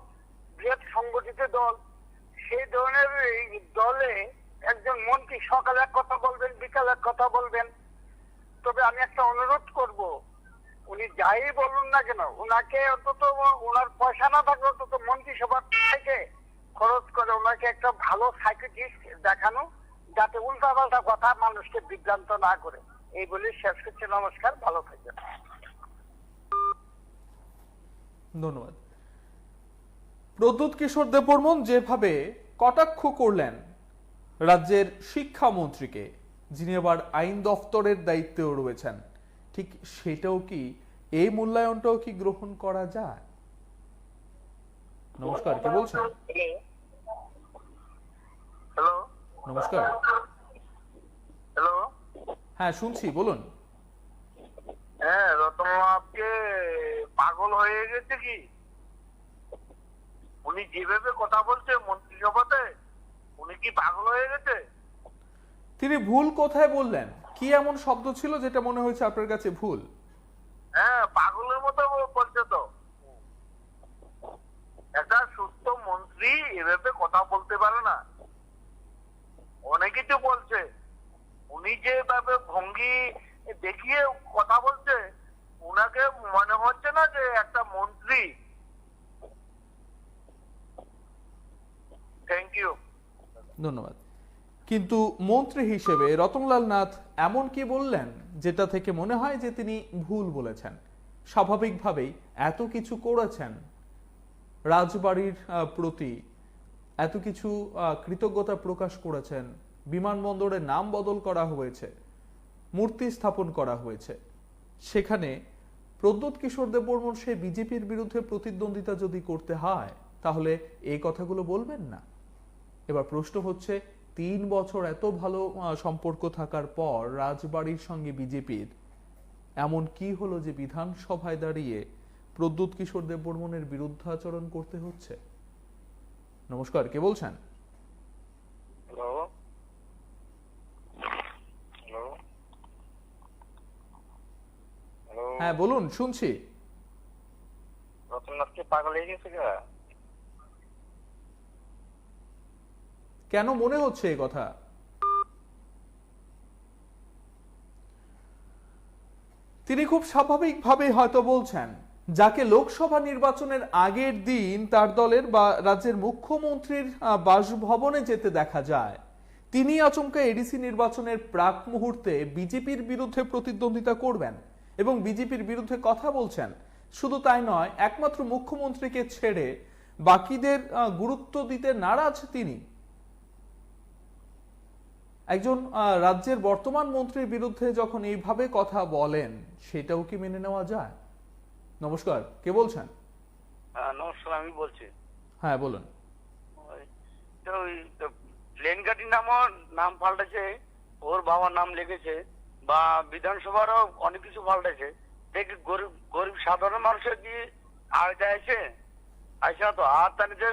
বৃহৎ সংগঠিত দল, সেই ধরনের দলে একজন মন্ত্রী সকালে এক কথা বলবেন, বিকালে এক কথা বলবেন। তবে আমি একটা অনুরোধ করব, উনি যাই বলুন না কেন, ওনাকে অন্তত ওনার পয়সা না থাকলে অন্তত মন্ত্রিসভা থেকে খরচ করে ওনাকে একটা ভালো সাইকিয়াট্রিস্ট দেখানো, যাতে উল্টাপাল্টা কথা মানুষকে বিভ্রান্ত না করে। এই বলে শেষ করছি। নমস্কার, ভালো থাকবেন। ধন্যবাদ। প্রদ্যুৎ কিশোর দেববর্মন যেভাবে কটাক্ষ করলেন রাজ্যের শিক্ষামন্ত্রীকে, যিনি আবার আইন দফতরের দায়িত্বেও রয়েছেন, ঠিক সেটাও কি, এই মূল্যায়নটাও কি গ্রহণ করা যায়? নমস্কার, কে বলছেন? হ্যালো, নমস্কার। হ্যালো, হ্যাঁ শুনছি, বলুন। হ্যাঁ রতনলালকে পাগল হয়ে গেছে কি? উনি যেভাবে কথা বলছে মন্ত্রিসভাতে, উনি কি পাগল হয়ে গেছে? তিনি ভুল কোথায় বললেন? কি এমন শব্দ ছিল যেটা মনে হয়েছে আপনার কাছে ভুল? হ্যাঁ, পাগলের মতো বলছে তো। একটা সুস্থ মন্ত্রী এভাবে কথা বলতে পারে না। অনেকেই তো বলছে উনি যেভাবে ভঙ্গি দেখিয়ে কথা বলছে, ওনাকে মনে হচ্ছে না যে একটা মন্ত্রী। Thank you. ধন্যবাদ। কিন্তু মন্ত্রী হিসেবে রতনলাল নাথ এমন কি বললেন যেটা থেকে মনে হয় যে তিনি ভুল বলেছেন? স্বাভাবিকভাবেই এত কিছু করেছেন, রাজবাড়ির প্রতি এত কিছু কৃতজ্ঞতা প্রকাশ করেছেন, বিমানবন্দরের নাম বদল করা হয়েছে, মূর্তি স্থাপন করা হয়েছে, সেখানে প্রদ্যোৎ কিশোর দেববর্মন সে বিজেপির বিরুদ্ধে প্রতিদ্বন্দ্বিতা যদি করতে হয় তাহলে এই কথাগুলো বলবেন না? এবার প্রশ্ন হচ্ছে, 3 বছর এত ভালো সম্পর্ক থাকার পর রাজবাড়ির সঙ্গে বিজেপির এমন কি হলো যে বিধানসভায় দাঁড়িয়ে প্রদ্যোৎ কিশোর দেববর্মনের বিরুদ্ধাচরণ করতে হচ্ছে? নমস্কার, কে বলছেন? Hello hello hello. হ্যাঁ বলুন, শুনছি। রতননাথকে পাগল হয়ে গেছে গা? কেন মনে হচ্ছে এই কথা? তিনি খুব স্বাভাবিকভাবে হয়তো বলছেন, যাকে লোকসভা নির্বাচনের আগের দিন তার দলের বা রাজ্যের মুখ্যমন্ত্রীর বাসভবনে যেতে দেখা যায়, তিনি আচমকা এডিসি নির্বাচনের প্রাক মুহূর্তে বিজেপির বিরুদ্ধে প্রতিদ্বন্দ্বিতা করবেন এবং বিজেপির বিরুদ্ধে কথা বলছেন। শুধু তাই নয়, একমাত্র মুখ্যমন্ত্রীকে ছেড়ে বাকিদের গুরুত্ব দিতে নারাজ তিনি। একজন রাজ্যের বর্তমান মন্ত্রীর বিরুদ্ধে যখন এইভাবে কথা বলেন, সেটাও কি মেনে নেওয়া যায়? নমস্কার, কে বলছেন? নমস্কার, আমি বলছি। হ্যাঁ বলুন। প্লেন গাড়ির নাম পাল্টেছে, ওর বাবার নাম লিখেছে, বা বিধানসভারও অনেক কিছু পাল্টেছে। দেখি গরিব সাধারণ মানুষের কি আয়দা আছে আইসা তো। আর তাহলে যে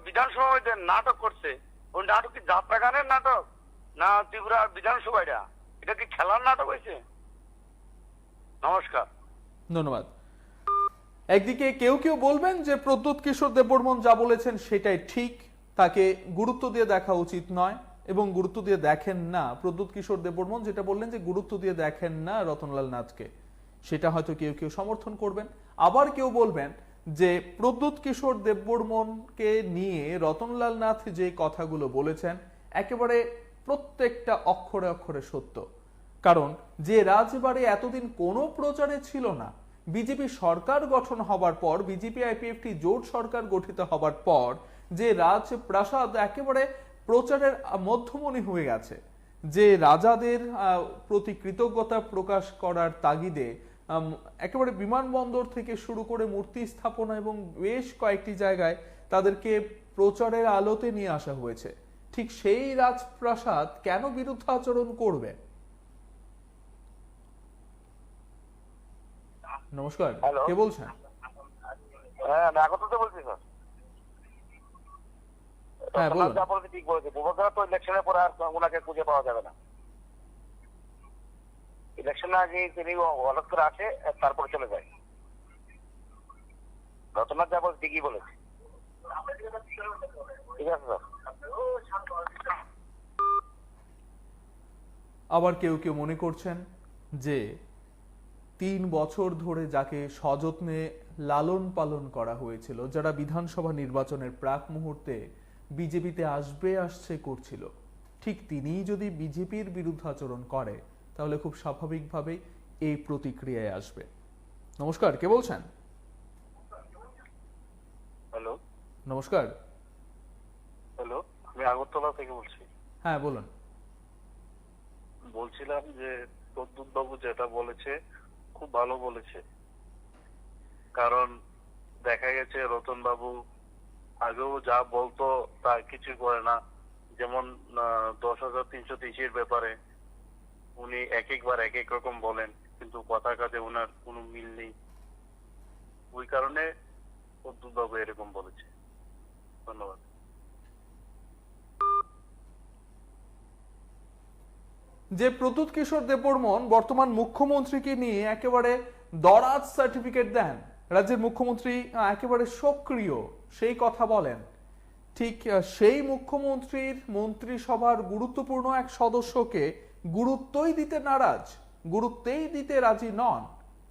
বিধানসভা নাটক করছে, ওই নাটক কি যাত্রা গানের নাটক না ত্রিপুরা বিধানসভা? এটা কি খেলার নাটক হয়েছে? নমস্কার। ধন্যবাদ। একদিকে কেউ কেউ বলবেন যে প্রদ্যোৎ কিশোর দেববর্মন যা বলেছেন সেটাই ঠিক, তাকে গুরুত্ব দিয়ে দেখা উচিত নয় এবং গুরুত্ব দিয়ে দেখেন না। প্রদ্যোৎ কিশোর দেববর্মন যেটা বললেন যে গুরুত্ব দিয়ে দেখেন না রতনলাল নাথকে, সেটা হয়তো কেউ কেউ সমর্থন করবেন। আবার কেউ বলবেন যে প্রদ্যোৎ কিশোর দেববর্মনকে নিয়ে রতনলাল নাথ যে কথাগুলো বলেছেন একেবারে প্রত্যেকটা অক্ষরে অক্ষরে সত্য। কারণ যে রাজবাড়ি এতদিন কোনো প্রচারে ছিল না, বিজেপি সরকার গঠন হবার পর, বিজেপি আইপিএফটি জোট সরকার গঠিত হবার পর যে রাজপ্রাসাদ একেবারে প্রচারের মধ্যমণি হয়ে গেছে, যে রাজাদের প্রতি কৃতজ্ঞতা প্রকাশ করার তাগিদে একেবারে বিমানবন্দর থেকে শুরু করে মূর্তি স্থাপনা এবং বেশ কয়েকটি জায়গায় তাদেরকে প্রচারের আলোতে নিয়ে আসা হয়েছে, ঠিক সেই রাজপ্রাসাদ কেন বিরুদ্ধাচরণ করবে? নমস্কার, কে বলছেন? হ্যাঁ, আগত তো বলছি স্যার। হ্যাঁ বলুন। যা বলছে ঠিক বলেছে। বুবাগ্রানো তো ইলেকশনের পরে আর ওনাকে খুঁজে পাওয়া যাবে না। ইলেকশনের আগে তিনি হঠাৎ করে আসে, তারপরে চলে যায়। রতননাথ যা বলছে ঠিকই বলেছে। ঠিক আছে স্যার। আবার কেউ কেউ মনে করছেন যে 3 বছর ধরে যাকে সযত্নে লালন পালন করা হয়েছিল, যারা বিধানসভা নির্বাচনের প্রাক মুহূর্তে বিজেপিতে আসছে করছিল, ঠিক তিনিই যদি বিজেপির বিরুদ্ধাচরণ করে তাহলে খুব স্বাভাবিকভাবেই এই প্রতিক্রিয়ায় আসবে। নমস্কার, কে বলছেন? হ্যালো নমস্কার। হ্যালো, আমি আগরতলা থেকে বলছি। হ্যাঁ বলুন। বলছিলাম যে প্রদ্যোৎ বাবু যেটা বলেছে খুব ভালো বলেছে। কারণ দেখা গেছে রতন বাবু আগেও যা বলতো তা কিছু করে না। যেমন 10,330 ব্যাপারে উনি একবার এক এক রকম বলেন, কিন্তু কথা কাজে ওনার কোনো মিল নেই। ওই কারণে প্রদ্যোৎ বাবু এরকম বলেছে। ধন্যবাদ। যে প্রদ্যোৎ কিশোর দেববর্মন বর্তমান মুখ্যমন্ত্রীকে নিয়ে একেবারে দরাজ সার্টিফিকেট দেন, রাজ্যের মুখ্যমন্ত্রী একেবারে সক্রিয় সেই কথা বলেন, ঠিক সেই মুখ্যমন্ত্রীর মন্ত্রিসভার গুরুত্বপূর্ণ এক সদস্যকে গুরুত্বই দিতে নারাজ, গুরুত্বেই দিতে রাজি নন,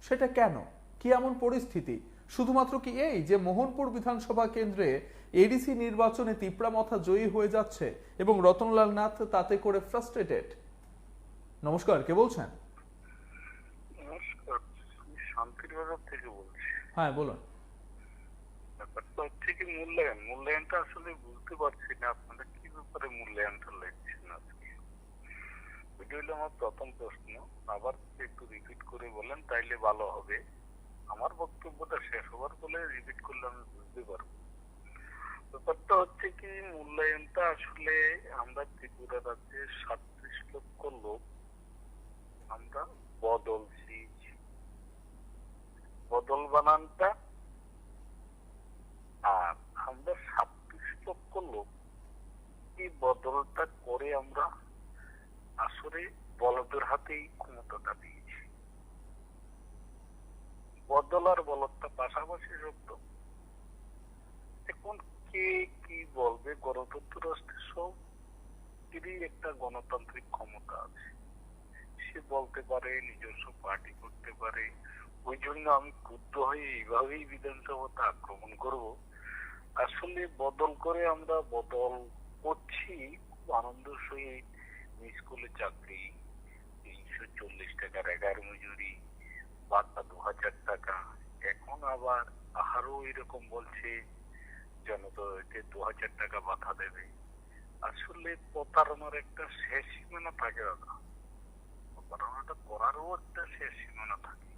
সেটা কেন? কি এমন পরিস্থিতি? শুধুমাত্র কি এই যে মোহনপুর বিধানসভা কেন্দ্রে এডিসি নির্বাচনে তিপ্রামথা জয়ী হয়ে যাচ্ছে এবং রতনলাল নাথ তাতে করে ফ্রাস্ট্রেটেড? নমস্কার, কে বলছেন? নমস্কার, আমি শান্তিরবাজার থেকে বলছি। হ্যাঁ বলুন। ব্যাপারটা হচ্ছে কি মূল্যায়নটা আসলে বুঝতে পারছি না আপনারা কি ব্যাপারে মূল্যায়নটা লেখছেন আজকে। ওইটা হলো আমার প্রথম প্রশ্ন, আবার একটু রিপিট করে বলেন তাইলে ভালো হবে। আমার বক্তব্যটা শেষ হবার বলে রিপিট করলে আমি বুঝতে পারবো। ব্যাপারটা হচ্ছে কি মূল্যায়নটা আসলে আমরা ত্রিপুরা রাজ্যে 37 লক্ষ লোক আমরা বদল চেয়েছি। বদল বানানটা আর আমরা 26 লক্ষ লোক এই বদলটা করে আমরা আসলে বলদের হাতেই ক্ষমতাটা দিয়েছি। বদল আর বলদটা পাশাপাশি শব্দ। এখন কে কি বলবে, গণতন্ত্র রাষ্ট্রের সবই একটা গণতান্ত্রিক ক্ষমতা আছে, সে বলতে পারে, নিজস্ব পার্টি করতে পারে। ওই জন্য আমি ক্রুদ্ধ হয়ে এইভাবেই বিধানসভাতে আক্রমণ করব। আসলে বদল করে আমরা বদল করছি খুব আনন্দ সহিত। স্কুলে চাকরি 340 টাকার 11 মজুরি, বার্তা 2000 টাকা। এখন আবার আরো এরকম বলছে জনতাকে 2000 টাকা বাধা দেবে। আসলে প্রতারণার একটা শেষ সীমানা থাকে দাদা, প্রতারণাটা করারও একটা শেষ সীমানা থাকে।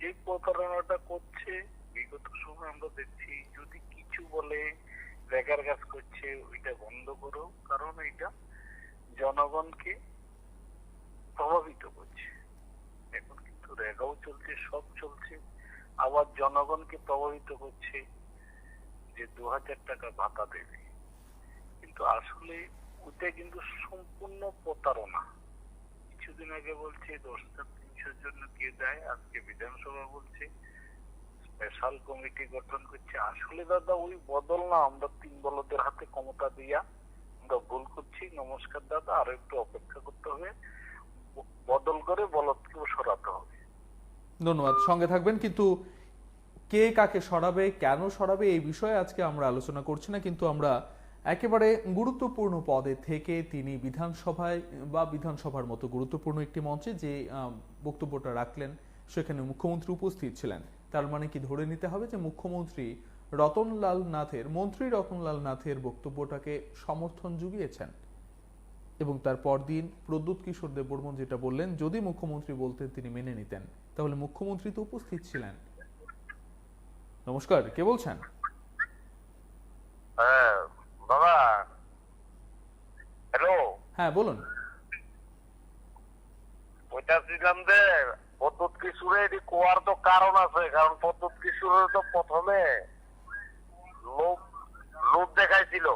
যে প্রতারণাটা করছে বিগত সময় আমরা দেখছি, যদি কিছু বলে রেগার কাজ করছে ওইটা বন্ধ করো, কারণ এটা জনগণকে প্রভাবিত করছে। এখন কিন্তু রেগাও চলছে, সব চলছে, আবার জনগণকে প্রভাবিত করছে যে 2000 টাকা ভাতা দেবে। কিন্তু আসলে ওটা কিন্তু সম্পূর্ণ প্রতারণা। কিছুদিন আগে বলছে 10,300 জন্য কে দেয়, আজকে বিধানসভা বলছে স্পেশাল কমিটি গঠন করছে। আসলে দাদা ওই বদল না, আমরা 3 বলদের হাতে ক্ষমতা দিয়া আমরা ভুল করছি। নমস্কার দাদা, আরো একটু অপেক্ষা করতে হবে, বদল করে বলদকেও সরাতে হবে। ধন্যবাদ, সঙ্গে থাকবেন। কিন্তু কে কাকে সরাবে, কেন সরাবে, এই বিষয়ে আজকে আমরা আলোচনা করছি না, কিন্তু আমরা একেবারে গুরুত্বপূর্ণ পদে থেকে তিনি বিধানসভায় বা বিধানসভার মতো গুরুত্বপূর্ণ একটি মঞ্চে যে বক্তব্যটা রাখলেন সেখানে মুখ্যমন্ত্রী উপস্থিত ছিলেন। তার মানে কি ধরে নিতে হবে যে মুখ্যমন্ত্রী মন্ত্রী রতনলাল নাথের বক্তব্যটাকে সমর্থন জুগিয়েছেন? এবং তার পরদিন প্রদ্যুৎ কিশোর দেববর্মন যেটা বললেন, যদি মুখ্যমন্ত্রী বলতেন তিনি মেনে নিতেন, তাহলে মুখ্যমন্ত্রী তো উপস্থিত ছিলেন। নমস্কার, কে বলছেন? হ্যাঁ বাবা, হ্যালো। হ্যাঁ বলুন। ওইটা ছিলাম যে প্রদ্যুৎ কিশোরের এটি কোয়ার তো কারণ আছে, কারণ প্রদ্যুৎ কিশোরের তো প্রথমে লোভ দেখাইছিল।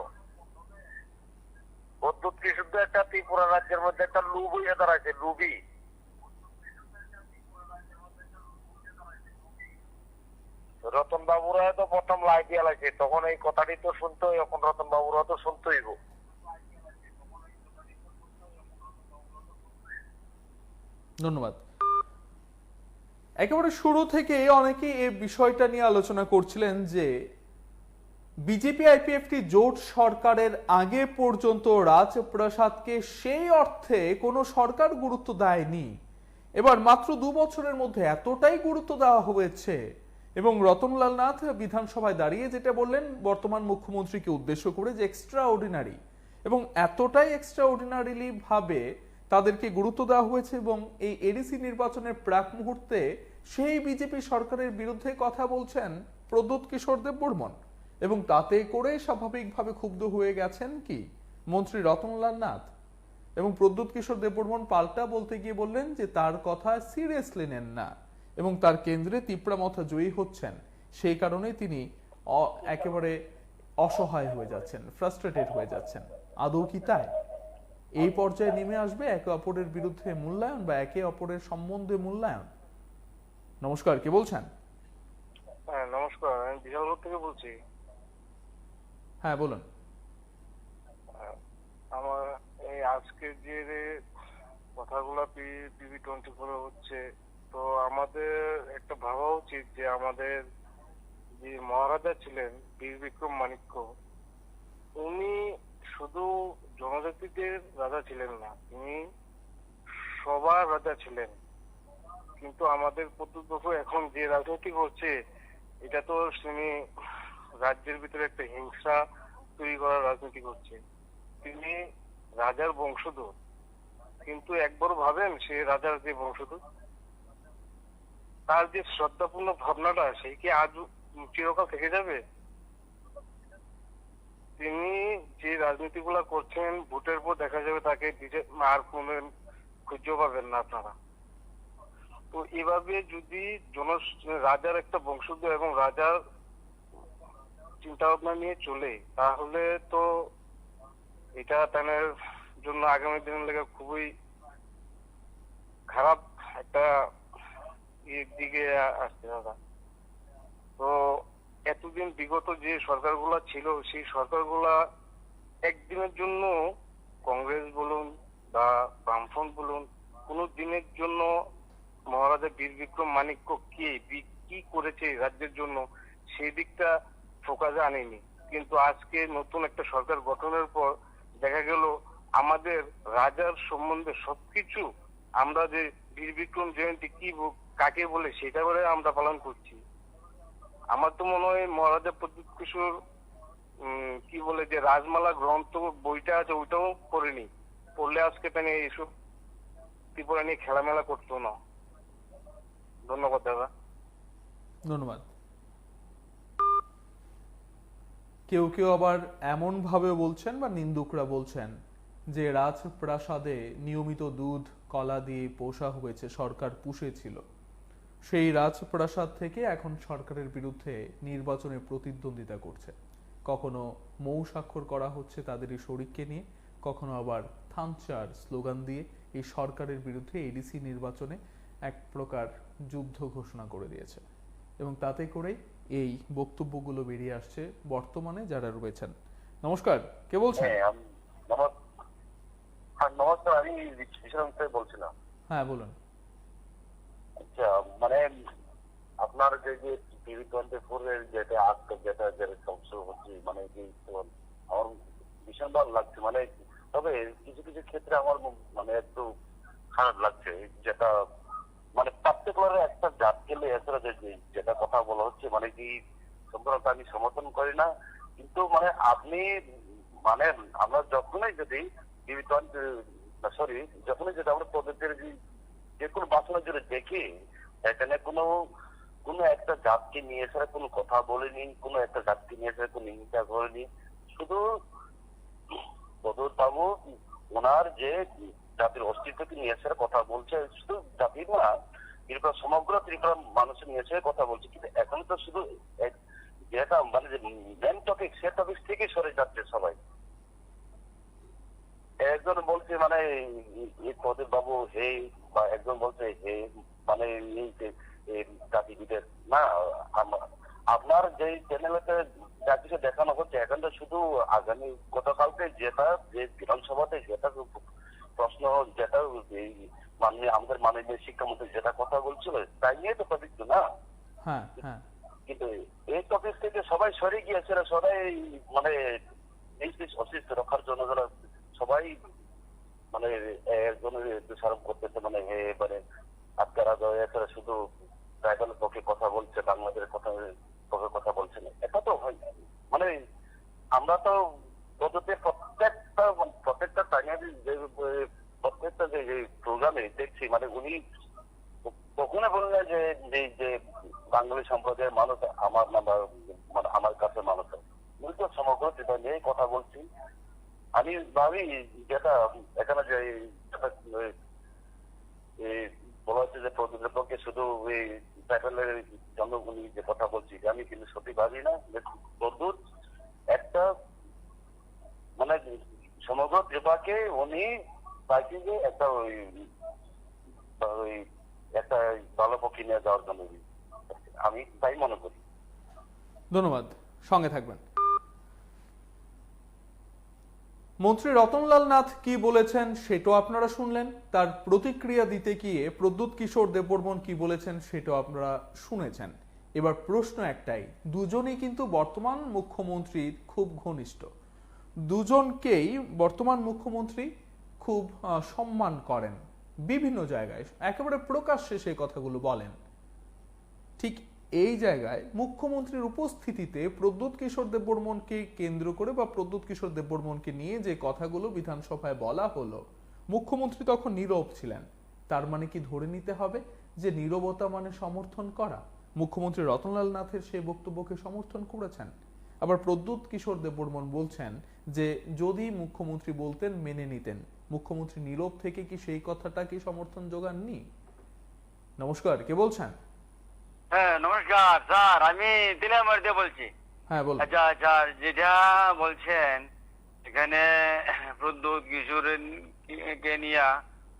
প্রদ্যুৎ কিশোর তো একটা ত্রিপুরা রাজ্যের মধ্যে একটা লুব হইয়া দাঁড়াইছে, লুবি। রতন বাবুরা তো প্রথম লাই দিয়া লাগছে, তখন এই কথাটি তো শুনতো, এখন রতন বাবুরা তো শুনতেই। ধন্যবাদ। একেবারে শুরু থেকে অনেকে এই বিষয়টা নিয়ে আলোচনা করছিলেন যে বিজেপি আইপিএফটি জোট সরকারের আগে পর্যন্ত রাজপ্রাসাদকে সেই অর্থে কোনো সরকার গুরুত্ব দেয়নি। এবার মাত্র 2 বছরের মধ্যে এতটাই গুরুত্ব দেওয়া হয়েছে। এবং রতনলাল নাথ বিধানসভায় দাঁড়িয়ে যেটা বললেন বর্তমান মুখ্যমন্ত্রীকে উদ্দেশ্য করে, যে এক্সট্রা অর্ডিনারি, এবং এতটাই এক্সট্রা অর্ডিনারিলি ভাবে তাদেরকে গুরুত্ব দেওয়া হয়েছে। এবং এই এডিসি নির্বাচনের প্রাক মুহূর্তে সেই বিজেপি সরকারের বিরুদ্ধে কথা বলছেন প্রদ্যুৎ কিশোর দেববর্মন, এবং তাতে করে স্বাভাবিকভাবে ক্ষুব্ধ হয়ে গেছেন কি মন্ত্রী রতনলাল নাথ। এবং প্রদ্যুৎ কিশোর দেববর্মন পাল্টা বলতে গিয়ে বললেন যে তার কথা সিরিয়াসলি নেন না, এবং তার কেন্দ্রে তিপ্রামথা জয়ী হচ্ছেন, সেই কারণে তিনি একেবারে অসহায় হয়ে যাচ্ছেন, ফ্রাস্ট্রেটেড হয়ে যাচ্ছেন। আদৌ কি তাই? এই পর্যায়ে নেমে আসবে একে অপরের বিরুদ্ধে মূল্যায়ন বা একে অপরের সম্বন্ধে মূল্যায়ন? নমস্কার, কে বলছেন? হ্যাঁ নমস্কার, আমি বিশালপুর থেকে বলছি। হ্যাঁ বলুন। আমার এই আজকে যে কথাগুলো PB24 হচ্ছে, তো আমাদের একটা ভাবা উচিত যে আমাদের যে মহারাজা ছিলেন বীর বিক্রম মাণিক্য, উনি শুধু জনজাতিদের রাজা ছিলেন না, তিনি সবার রাজা ছিলেন। কিন্তু আমাদের প্রতিপক্ষ এখন যে রাজনীতি করছে, এটা তো তিনি রাজ্যের ভিতরে একটা হিংসা তৈরি করার রাজনীতি করছে। তিনি রাজার বংশধর, কিন্তু একবারও ভাবেন সে রাজার যে বংশধর, তার যে শ্রদ্ধাপূর্ণ ভাবনাটা সেই কি আজ চিরকাল থেকে যাবে? তিনি যে রাজনীতিগুলা করছেন, ভোটের পর দেখা যাবে তাকে আর কোন খুঁজে পাবেন না আপনারা। তো এভাবে যদি রাজার একটা বংশধর এবং রাজার চিন্তা ভাবনা নিয়ে চলে, তাহলে তো এটা তাদের জন্য আগামী দিনের লেগে খুবই খারাপ একটা দিকে আসছে দাদা। তো এতদিন বিগত যে সরকারগুলা ছিল, সেই সরকারগুলা একদিনের জন্য, কংগ্রেস বলুন বা বামফ্রন্ট বলুন, কোন দিনের জন্য মহারাজা বীর বিক্রম মাণিক্য কি করেছে রাজ্যের জন্য সেই দিকটা ফোকাসে আনেনি। কিন্তু আজকে নতুন একটা সরকার গঠনের পর দেখা গেল আমাদের রাজার সম্বন্ধে সবকিছু, আমরা যে বীর বিক্রম জয়ন্তী কি কাকে বলে সেটা বলে আমরা পালন করছি। আমার তো মনে হয় মহারাজা প্রদীপ কিশোর কি বলে যে রাজমালা গ্রন্থ বইটা আছে, ওইটাও পড়েনি। পড়লে আজকে তাই এইসব ত্রিপুরা নিয়ে খেলামেলা করতো না। ধন্যবাদ দাদা। ধন্যবাদ। কেউ কেউ আবার এমন ভাবে বলছেন বা নিন্দুকরা বলছেন যে রাজপ্রাসাদে নিয়মিত দুধ কলা দিয়ে পোষা হয়েছে, সরকার পুষেছিল, সেই রাজপ্রাসাদ থেকে এখন সরকারের বিরুদ্ধে নির্বাচনে প্রতিদ্বন্দ্বিতা করছে। কখনো মৌ স্বাক্ষর করা হচ্ছে তাদেরই শরিককে নিয়ে, কখনো আবার থামচার স্লোগান দিয়ে এই সরকারের বিরুদ্ধে এডিসি নির্বাচনে এক প্রকার যুদ্ধ ঘোষণা করে দিয়েছে। এবং তাতে করেই এই বক্তব্যগুলো বেরিয়ে আসছে বর্তমানে যারা রয়েছেন। নমস্কার, কে বলছেন? নমস্কার, আমি বলছিলাম। হ্যাঁ বলুন। আচ্ছা, মানে আপনার যে PB24 এর যেটা আজকে যেটা সংশয় হচ্ছে, মানে আমার ভীষণ ভালো লাগছে। মানে তবে কিছু কিছু ক্ষেত্রে আমার মানে একটু খারাপ লাগছে, যেটা মানে পার্টিকুলার একটা জাতকে এছাড়া যেটা কথা বলা হচ্ছে, মানে কি সম্পূর্ণ আমি সমর্থন করি না। কিন্তু মানে আপনি মানে আমরা যখনই যদি যখনই যদি আমরা পদ্ধতির যে কোনো বাসনের জন্য দেখি, এখানে কোনো একটা জাতকে নিয়ে এসে কোনো কথা বলেনি, কোনো একটা জাতকে নিয়ে এসে কোনো হিংসা করেনি। শুধু বাবু ওনার যে জাতির অস্তিত্বকে নিয়ে এসে কথা বলছে, শুধু জাতির না, ত্রিপুরা সমগ্র ত্রিপুরা মানুষের নিয়ে এসে কথা বলছে। কিন্তু এখন তো শুধু যেটা মানে যে মেন টপিক, সে টপিক থেকে সরে যাচ্ছে সবাই। একজন বলছে মানে প্রদীপ বাবু হে, বা একজন বলছে হে, মানে জাতিবিদের না। আপনার যে চ্যানেলেতে যা কিছু দেখানো হচ্ছে, এখন তো শুধু আগামী গতকালকে যেটা যে বিধানসভাতে যেটা প্রশ্ন, যেটা আমাদের মাননীয় শিক্ষামন্ত্রী যেটা কথা বলছিল, তাই নিয়ে তো টপিক না। কিন্তু এই টপিক থেকে সবাই সরে গিয়েছে, সবাই মানে এই অস্তিত্ব রক্ষার জন্য সবাই মানে একজনের দোষারোপ করতেছে, মানে এবারে আপনারা এছাড়া শুধু ট্রাইবালের পক্ষে কথা বলছে, বাংলাদেশের পক্ষে কথা বলছে না। এটা তো হয় মানে আমরা তো প্রত্যেকটা প্রত্যেকটা যে প্রোগ্রামে দেখছি, মানে উনি কখনো বলেন না যে বাঙালি সম্প্রদায়ের মানুষ আমার নাম্বার, মানে আমার কাছে মানুষ। উনি তো সমগ্র যেটা নিয়ে কথা বলছি। আমি ভাবি যেটা এখানে যে বলা হচ্ছে যে প্রদূতের পক্ষে শুধু ওই ট্রাইবেলের জন্য উনি যে কথা বলছি, আমি কিন্তু সত্যি ভাবি না। প্রদূত একটা মানে সমগ্র ত্রিপুরাকে উনি চাইছেন যে একটা ওই একটা ভালো পক্ষে নিয়ে যাওয়ার জন্য, আমি তাই মনে করি। ধন্যবাদ, সঙ্গে থাকবেন। মন্ত্রী রতনলাল নাথ কি বলেছেন সেটাও আপনারা শুনলেন, তার প্রতিক্রিয়া দিতে গিয়ে প্রদ্যুৎ কিশোর দেববর্মন কি বলেছেন সেটাও আপনারা শুনেছেন। এবার প্রশ্ন একটাই, দুজনেই কিন্তু বর্তমান মুখ্যমন্ত্রীর খুব ঘনিষ্ঠ, দুজনকেই বর্তমান মুখ্যমন্ত্রী খুব সম্মান করেন, বিভিন্ন জায়গায় একেবারে প্রকাশ্যে সেই কথাগুলো বলেন। ঠিক এই জায়গায় মুখ্যমন্ত্রীর উপস্থিতিতে প্রদ্যুৎ কিশোর দেববর্মনকে কেন্দ্র করে বা প্রদ্যুৎ কিশোর দেববর্মনকে নিয়ে যে কথাগুলো বিধানসভায় বলা হলো, মুখ্যমন্ত্রী তখন নীরব ছিলেন। তার মানে কি ধরে নিতে হবে যে নীরবতা মানে সমর্থন করা? মুখ্যমন্ত্রী রতনলাল নাথের সেই বক্তব্যকে সমর্থন করেছেন। আবার প্রদ্যুৎ কিশোর দেববর্মন বলছেন যে যদি মুখ্যমন্ত্রী বলতেন মেনে নিতেন। মুখ্যমন্ত্রী নীরব থেকে কি সেই কথাটা কি সমর্থন যোগাননি? নমস্কার, কে বলছেন? হ্যাঁ নমস্কার স্যার, আমি দিলামার দিয়ে বলছি। হ্যাঁ বলুন। আচ্ছা স্যার, যেটা বলছেন এখানে প্রদ্যুৎ কিশোর কে নিয়ে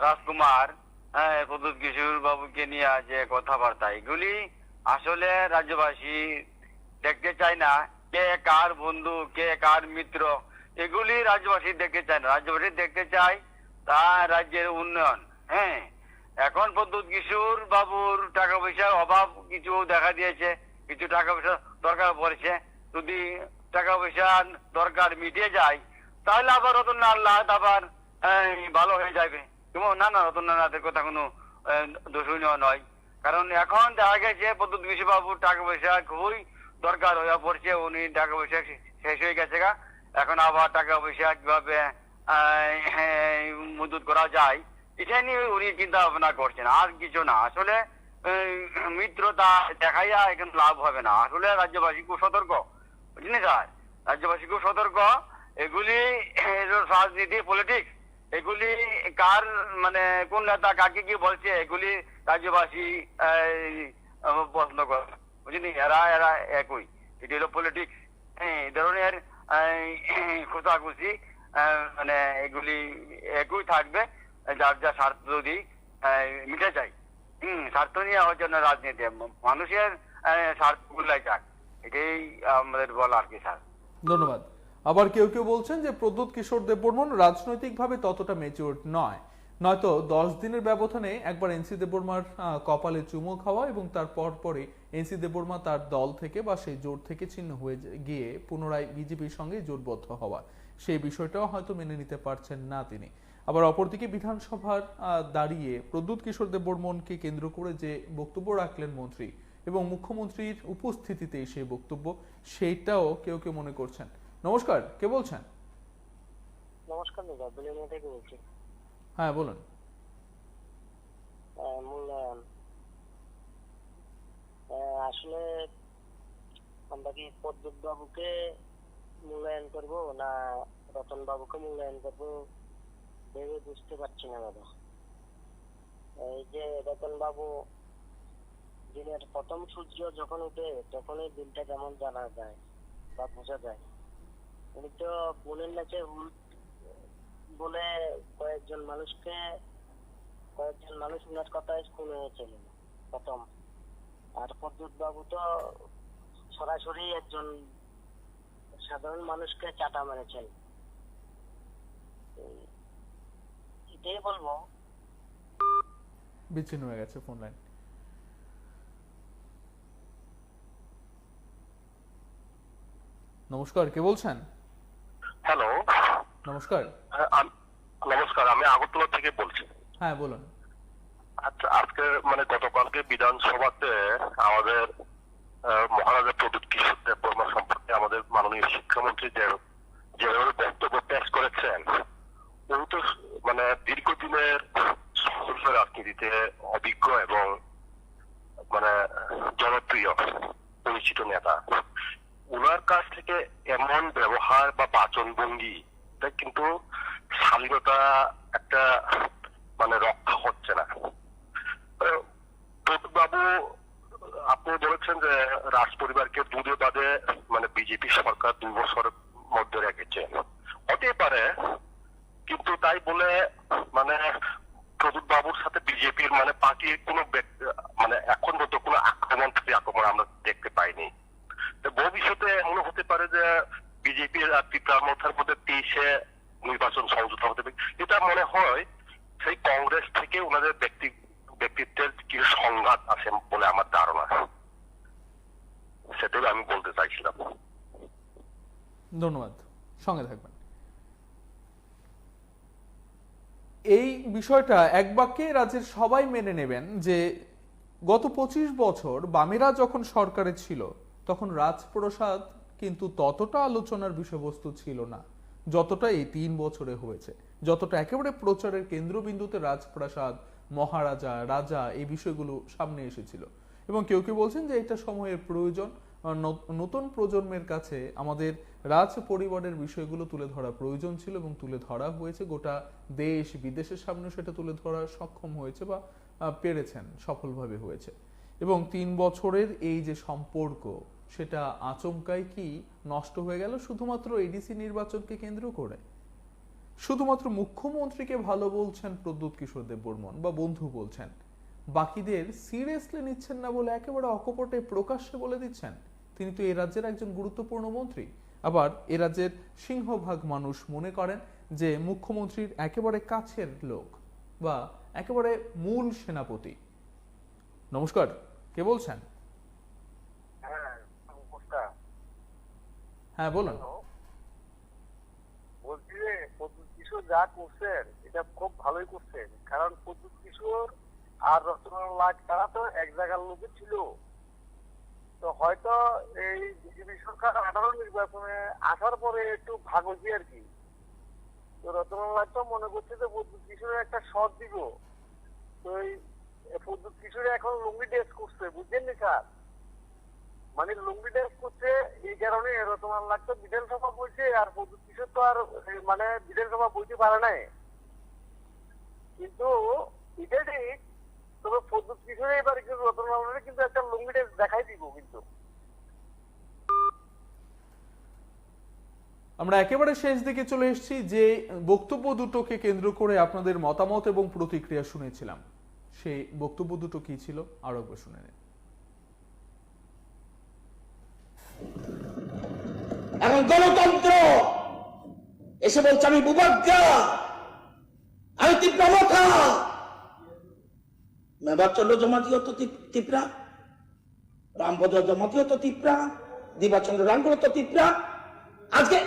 রাজকুমার, হ্যাঁ প্রদ্যুৎ কিশোর বাবুকে নিয়ে যে কথাবার্তা, এগুলি আসলে রাজ্যবাসী দেখতে চায় না। কে কার বন্ধু, কে কার মিত্র, এগুলি রাজ্যবাসী দেখতে চায় না। রাজ্যবাসী দেখতে চায় তা রাজ্যের উন্নয়ন। হ্যাঁ, এখন প্রদ্যুৎ কিশোর বাবুর টাকা পয়সার অভাব কিছু দেখা দিয়েছে, কিছু টাকা পয়সা দরকার পড়েছে। যদি টাকা পয়সার দরকার মিটে যায় তাহলে আবার রতনলাল নাথ আবার ভালো হয়ে যাবে। না না, রতনলাল নাথের কথা কোনো দোষণীয় নয়, কারণ এখন দেখা গেছে প্রদ্যুৎ কিশোর বাবুর টাকা পয়সা খুবই দরকার হয়ে পড়ছে। উনি টাকা পয়সা শেষ হয়ে গেছে গা, এখন আবার টাকা পয়সা কিভাবে মজুত করা যায় এটা নিয়ে উনি চিন্তা ভাবনা করছেন, আর কিছু না। আসলে মিত্রতা দেখাইয়া এখন লাভ হবে না। আসলে রাজ্যবাসী খুব সতর্ক, বুঝলেন স্যার, রাজ্যবাসী খুব সতর্ক। এগুলি রাজনীতি, পলিটিক্স, এগুলি কার মানে কোন নেতা কাকে কি বলছে এগুলি রাজ্যবাসী পছন্দ করে, বুঝলি। এরা এরা একই, এটি হলো পলিটিক্স। এই ধরনের খোঁচাখুচি মানে এগুলি একই থাকবে, যার যা স্বার্থ যদি মিটে যায়। স্বার্থ নিয়ে হওয়ার জন্য রাজনীতি, মানুষের স্বার্থ গুলাই যাক, এটাই আমাদের বলা আর কি স্যার। ধন্যবাদ। আবার কেউ কেউ বলছেন যে প্রদ্যুৎ কিশোর দেববর্মন রাজনৈতিকভাবে ততটা ম্যাচিউরড নয়, নয়তো 10 দিনের ব্যবধানে একবার এনসি দেববর্মার কপালে চুমো খাওয়া এবং তার পরপরই এনসি দেববর্মা তার দল থেকে বা সেই জোট থেকে ছিন্ন হয়ে গিয়ে পুনরায় বিজেপির সঙ্গে জোটবদ্ধ হওয়া, সেই বিষয়টাও হয়তো মেনে নিতে পারছেন না তিনি। আবার অপরদিকে বিধানসভার দাঁড়িয়ে প্রদ্যুৎ কিশোর দেববর্মনকে কেন্দ্র করে যে বক্তব্য রাখলেন মন্ত্রী এবং মুখ্যমন্ত্রীর উপস্থিতিতে সেই বক্তব্য, সেইটাও কেউ কেউ মনে করছেন। নমস্কার, কে বলছেন? নমস্কার দাদা, বিলিনিয়া থেকে বলছি। হ্যাঁ বলুন। মূল্যায়ন আসলে আমরা কি প্রদ্যুৎ বাবুকে মূল্যায়ন করব না রতন বাবুকে মূল্যায়ন করব ভেবে বুঝতে পারছি না দাদা। এই যে রতন বাবু দিনের প্রথম সূর্য যখন উঠে তখনই দিনটা কেমন জানা যায় বা বোঝা যায়। উনি তো বোনের নাচে বলে কয়েকজন মানুষ উনার কথায় শুনে ছিলেন প্রথম। আর প্রদ্যুৎ বাবু তো সরাসরি একজন সাধারণ মানুষকে চাটা মেরেছেন। এটাই বলবো। বিচ্ছিন্ন হয়ে গেছে ফোন লাইন। নমস্কার, কে বলছেন? হ্যালো, নমস্কার। নমস্কার, আমি আগরতলা থেকে বলছি। হ্যাঁ বলুন। আচ্ছা, আজকে মানে গতকালকে বিধানসভাতে আমাদের মহারাজা প্রদ্যুৎ কিশোর দেববর্মা সম্পর্কে আমাদের মাননীয় শিক্ষামন্ত্রী যেভাবে বক্তব্য পেশ করেছেন, উনি তো মানে দীর্ঘদিনের রাজনীতিতে অভিজ্ঞ এবং মানে জনপ্রিয় পরিচিত নেতা। উনার কাছ থেকে এমন ব্যবহার বা বাচন ভঙ্গি কিন্তু শালীনতা একটা মানে রক্ষা হচ্ছে না। বাবু, আপনি বলেছেন যে রাজ পরিবারকে দুধে বাদে মানে বিজেপি সরকার 2 বছর মধ্যে রেখেছে, হতে পারে, কিন্তু তাই বলে মানে প্রদ্যুৎ বাবুর সাথে বিজেপির মানে পার্টির কোনো মানে এখন পর্যন্ত কোনো আক্রমণ আমরা দেখতে পাইনি। ভবিষ্যতে এমন হতে পারে যে বিজেপির আর ত্রিপুরার মধ্যে 23-এ নির্বাচন সমঝোতা হতে হবে। এটা মনে হয় সেই কংগ্রেস থেকে ওনাদের ব্যক্তিত্বের কিছু সংঘাত আছে বলে আমার ধারণা। সেটাই আমি বলতে চাইছিলাম। ধন্যবাদ, সঙ্গে থাকবেন। এই বিষয়টা এক বাক্যে রাজ্যের সবাই মেনে নেবেন যে গত 25 বছর বামেরা যখন সরকারে ছিল তখন রাজপ্রসাদ কিন্তু ততটা আলোচনার বিষয়বস্তু ছিল না যতটা এই 3 বছরে হয়েছে, যতটা একেবারে প্রচারের কেন্দ্রবিন্দুতে রাজপ্রাসাদ, মহারাজা, রাজা এই বিষয়গুলো সামনে এসেছিল। এবং কেউ কেউ বলছেন যে এটা সময়ের প্রয়োজন, নতুন প্রজন্মের কাছে আমাদের রাজ পরিবারের বিষয়গুলো তুলে ধরা প্রয়োজন ছিল এবং তুলে ধরা হয়েছে। গোটা দেশ বিদেশের সামনে সেটা তুলে ধরা সক্ষম হয়েছে বা পেরেছেন, সফলভাবে হয়েছে। এবং 3 বছরের এই যে সম্পর্ক সেটা আচমকাই কি নষ্ট হয়ে গেল শুধুমাত্র এডিসি নির্বাচনকে কেন্দ্র করে? শুধুমাত্র মুখ্যমন্ত্রীকে ভালো বলছেন প্রদ্যুৎ কিশোর দেববর্মন বা বন্ধু বলছেন, বাকিদের সিরিয়াসলি নিচ্ছেন না বলে একেবারে অকপটে প্রকাশ্যে বলে দিচ্ছেন তিনি তো এই রাজ্যের একজন গুরুত্বপূর্ণ মন্ত্রী। আবার এ রাজ্যের সিংহভাগ মানুষ মনে করেন যে মুখ্যমন্ত্রীর একেবারে কাছের লোক বা একেবারে মূল সেনাপতি। নমস্কার, কে বলছেন? হ্যাঁ বলুন। বলছি যে প্রদ্যুৎ কিশোর যা করছেন এটা খুব ভালোই করছেন, কারণ প্রদ্যুৎ কিশোর আর রতনলাল নাথ তারা তো এক জায়গার লোকে ছিল। তো হয়তো এই বিজেপি সরকার 18 নির্বাচনে আসার পরে একটু ভাগ হয়েছে আর কি। তো রতনলাল নাথ তো মনে করছে যে প্রদ্যুৎ কিশোরের একটা শট দিব। তো এই প্রদ্যুৎ কিশোরে এখন লুঙ্গি ড্রেস করছে, বুঝছেন নি স্যার? মানে লুঙ্গি ড্রেস করছে এই কারণে রতনলাল নাথ তো বিধানসভা বলছে আর প্রদ্যুৎ কিশোর তো আর মানে বিধানসভা বলতে পারে নাই। কিন্তু এটা ঠিক, তবে প্রদ্যুৎ কিশোরে এবার কিন্তু রতনলাল কিন্তু একটা লুঙ্গি ড্রেস দেখাই দিব। কিন্তু আমরা একেবারে শেষ দিকে চলে এসেছি, যে বক্তব্য দুটোকে কেন্দ্র করে আপনাদের মতামত এবং প্রতিক্রিয়া শুনেছিলাম, সেই বক্তব্য দুটো কি ছিল আরো একবার শুনে নিন। এখন গণতন্ত্র এসে বলছে আমি বুবাগ্রা, আমি তীব্রমথা, মেবার চন্দ্র জমাতিও তো তিপ্রা, রামভদ্র জমাতিও তো তিপ্রা, দিবাচন্দ্র রাঙ্গুলো তো তিপ্রা। আজকে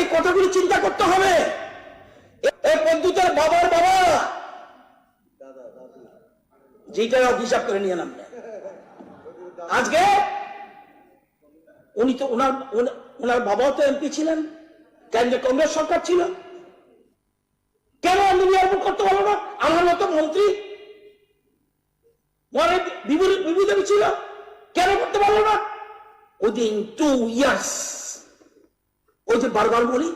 এই কথাগুলি চিন্তা করতে হবে। এই প্রদ্যুতের বাবার বাবা যেটা হিসাব করে নিয়ে নাম, আজকে উনি তো ওনার বাবাও তো এমপি ছিলেন, কেন্দ্রে কংগ্রেস সরকার ছিল, কেন এমবি করতে পারলো না? আমার মতো মন্ত্রী বিভূ দেবী ছিল, কেন করতে পারলো না? উইদিন 2 ইয়ার্স, ওই যে বারবার বলি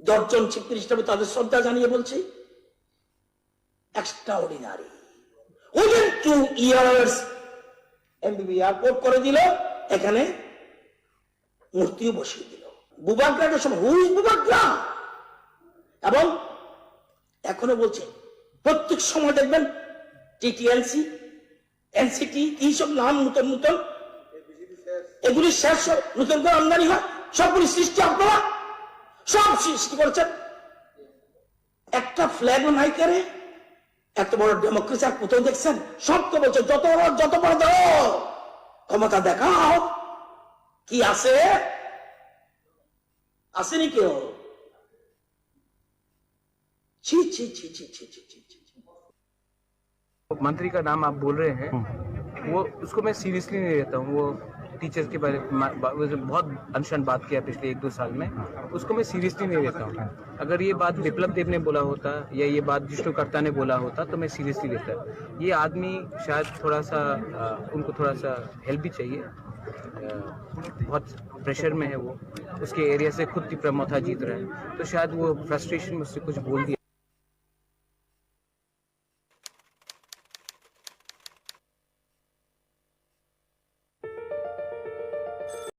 10 জন চিফ মিনিস্টার তাদের শ্রদ্ধা জানিয়ে বলছি এক্সট্রাঅর্ডিনারি। উইদিন 2 ইয়ার্স এমবিবি এয়ারপোর্ট করে দিল, এখানে মূর্তিও বসিয়ে দিল। বুবাগ্রামের সময় হুইজ বুবাগ্রাম, এবং এখনো বলছে প্রত্যেক সময় দেখবেন টিটিএনসি, এনসিটি, এইসব নাম নতুন এগুলি শেষ নতুন করে আমদানি হয়, সবগুলি সৃষ্টি আপনারা সব সৃষ্টি করেছেন। একটা ফ্ল্যাগ নাই করে এত বড় ডেমোক্রেসি আর কোথাও দেখছেন? সব তো বলছে যত বড় দাও ক্ষমতা দেখাও, কি আছে আসেনি কেউ? ছি ছি ছি ছি ছি ছি ছি। मंत्री का नाम आप बोल रहे हैं, वो उसको मैं सीरियसली नहीं लेता हूँ। वो टीचर के बारे में बहुत अनशन बात किया पिछले 1-2 साल में, उसको मैं सीरियसली नहीं लेता हूँ। अगर ये बात विप्लव देव ने बोला होता या ये बात विष्णुकर्ता ने बोला होता तो मैं सीरियसली लेता। ये आदमी शायद थोड़ा सा उनको थोड़ा सा हेल्प भी चाहिए, बहुत प्रेशर में है वो, उसके एरिया से खुद की प्रमोथा जीत रहा है, तो शायद वो फ्रस्ट्रेशन में उससे कुछ बोल दिया।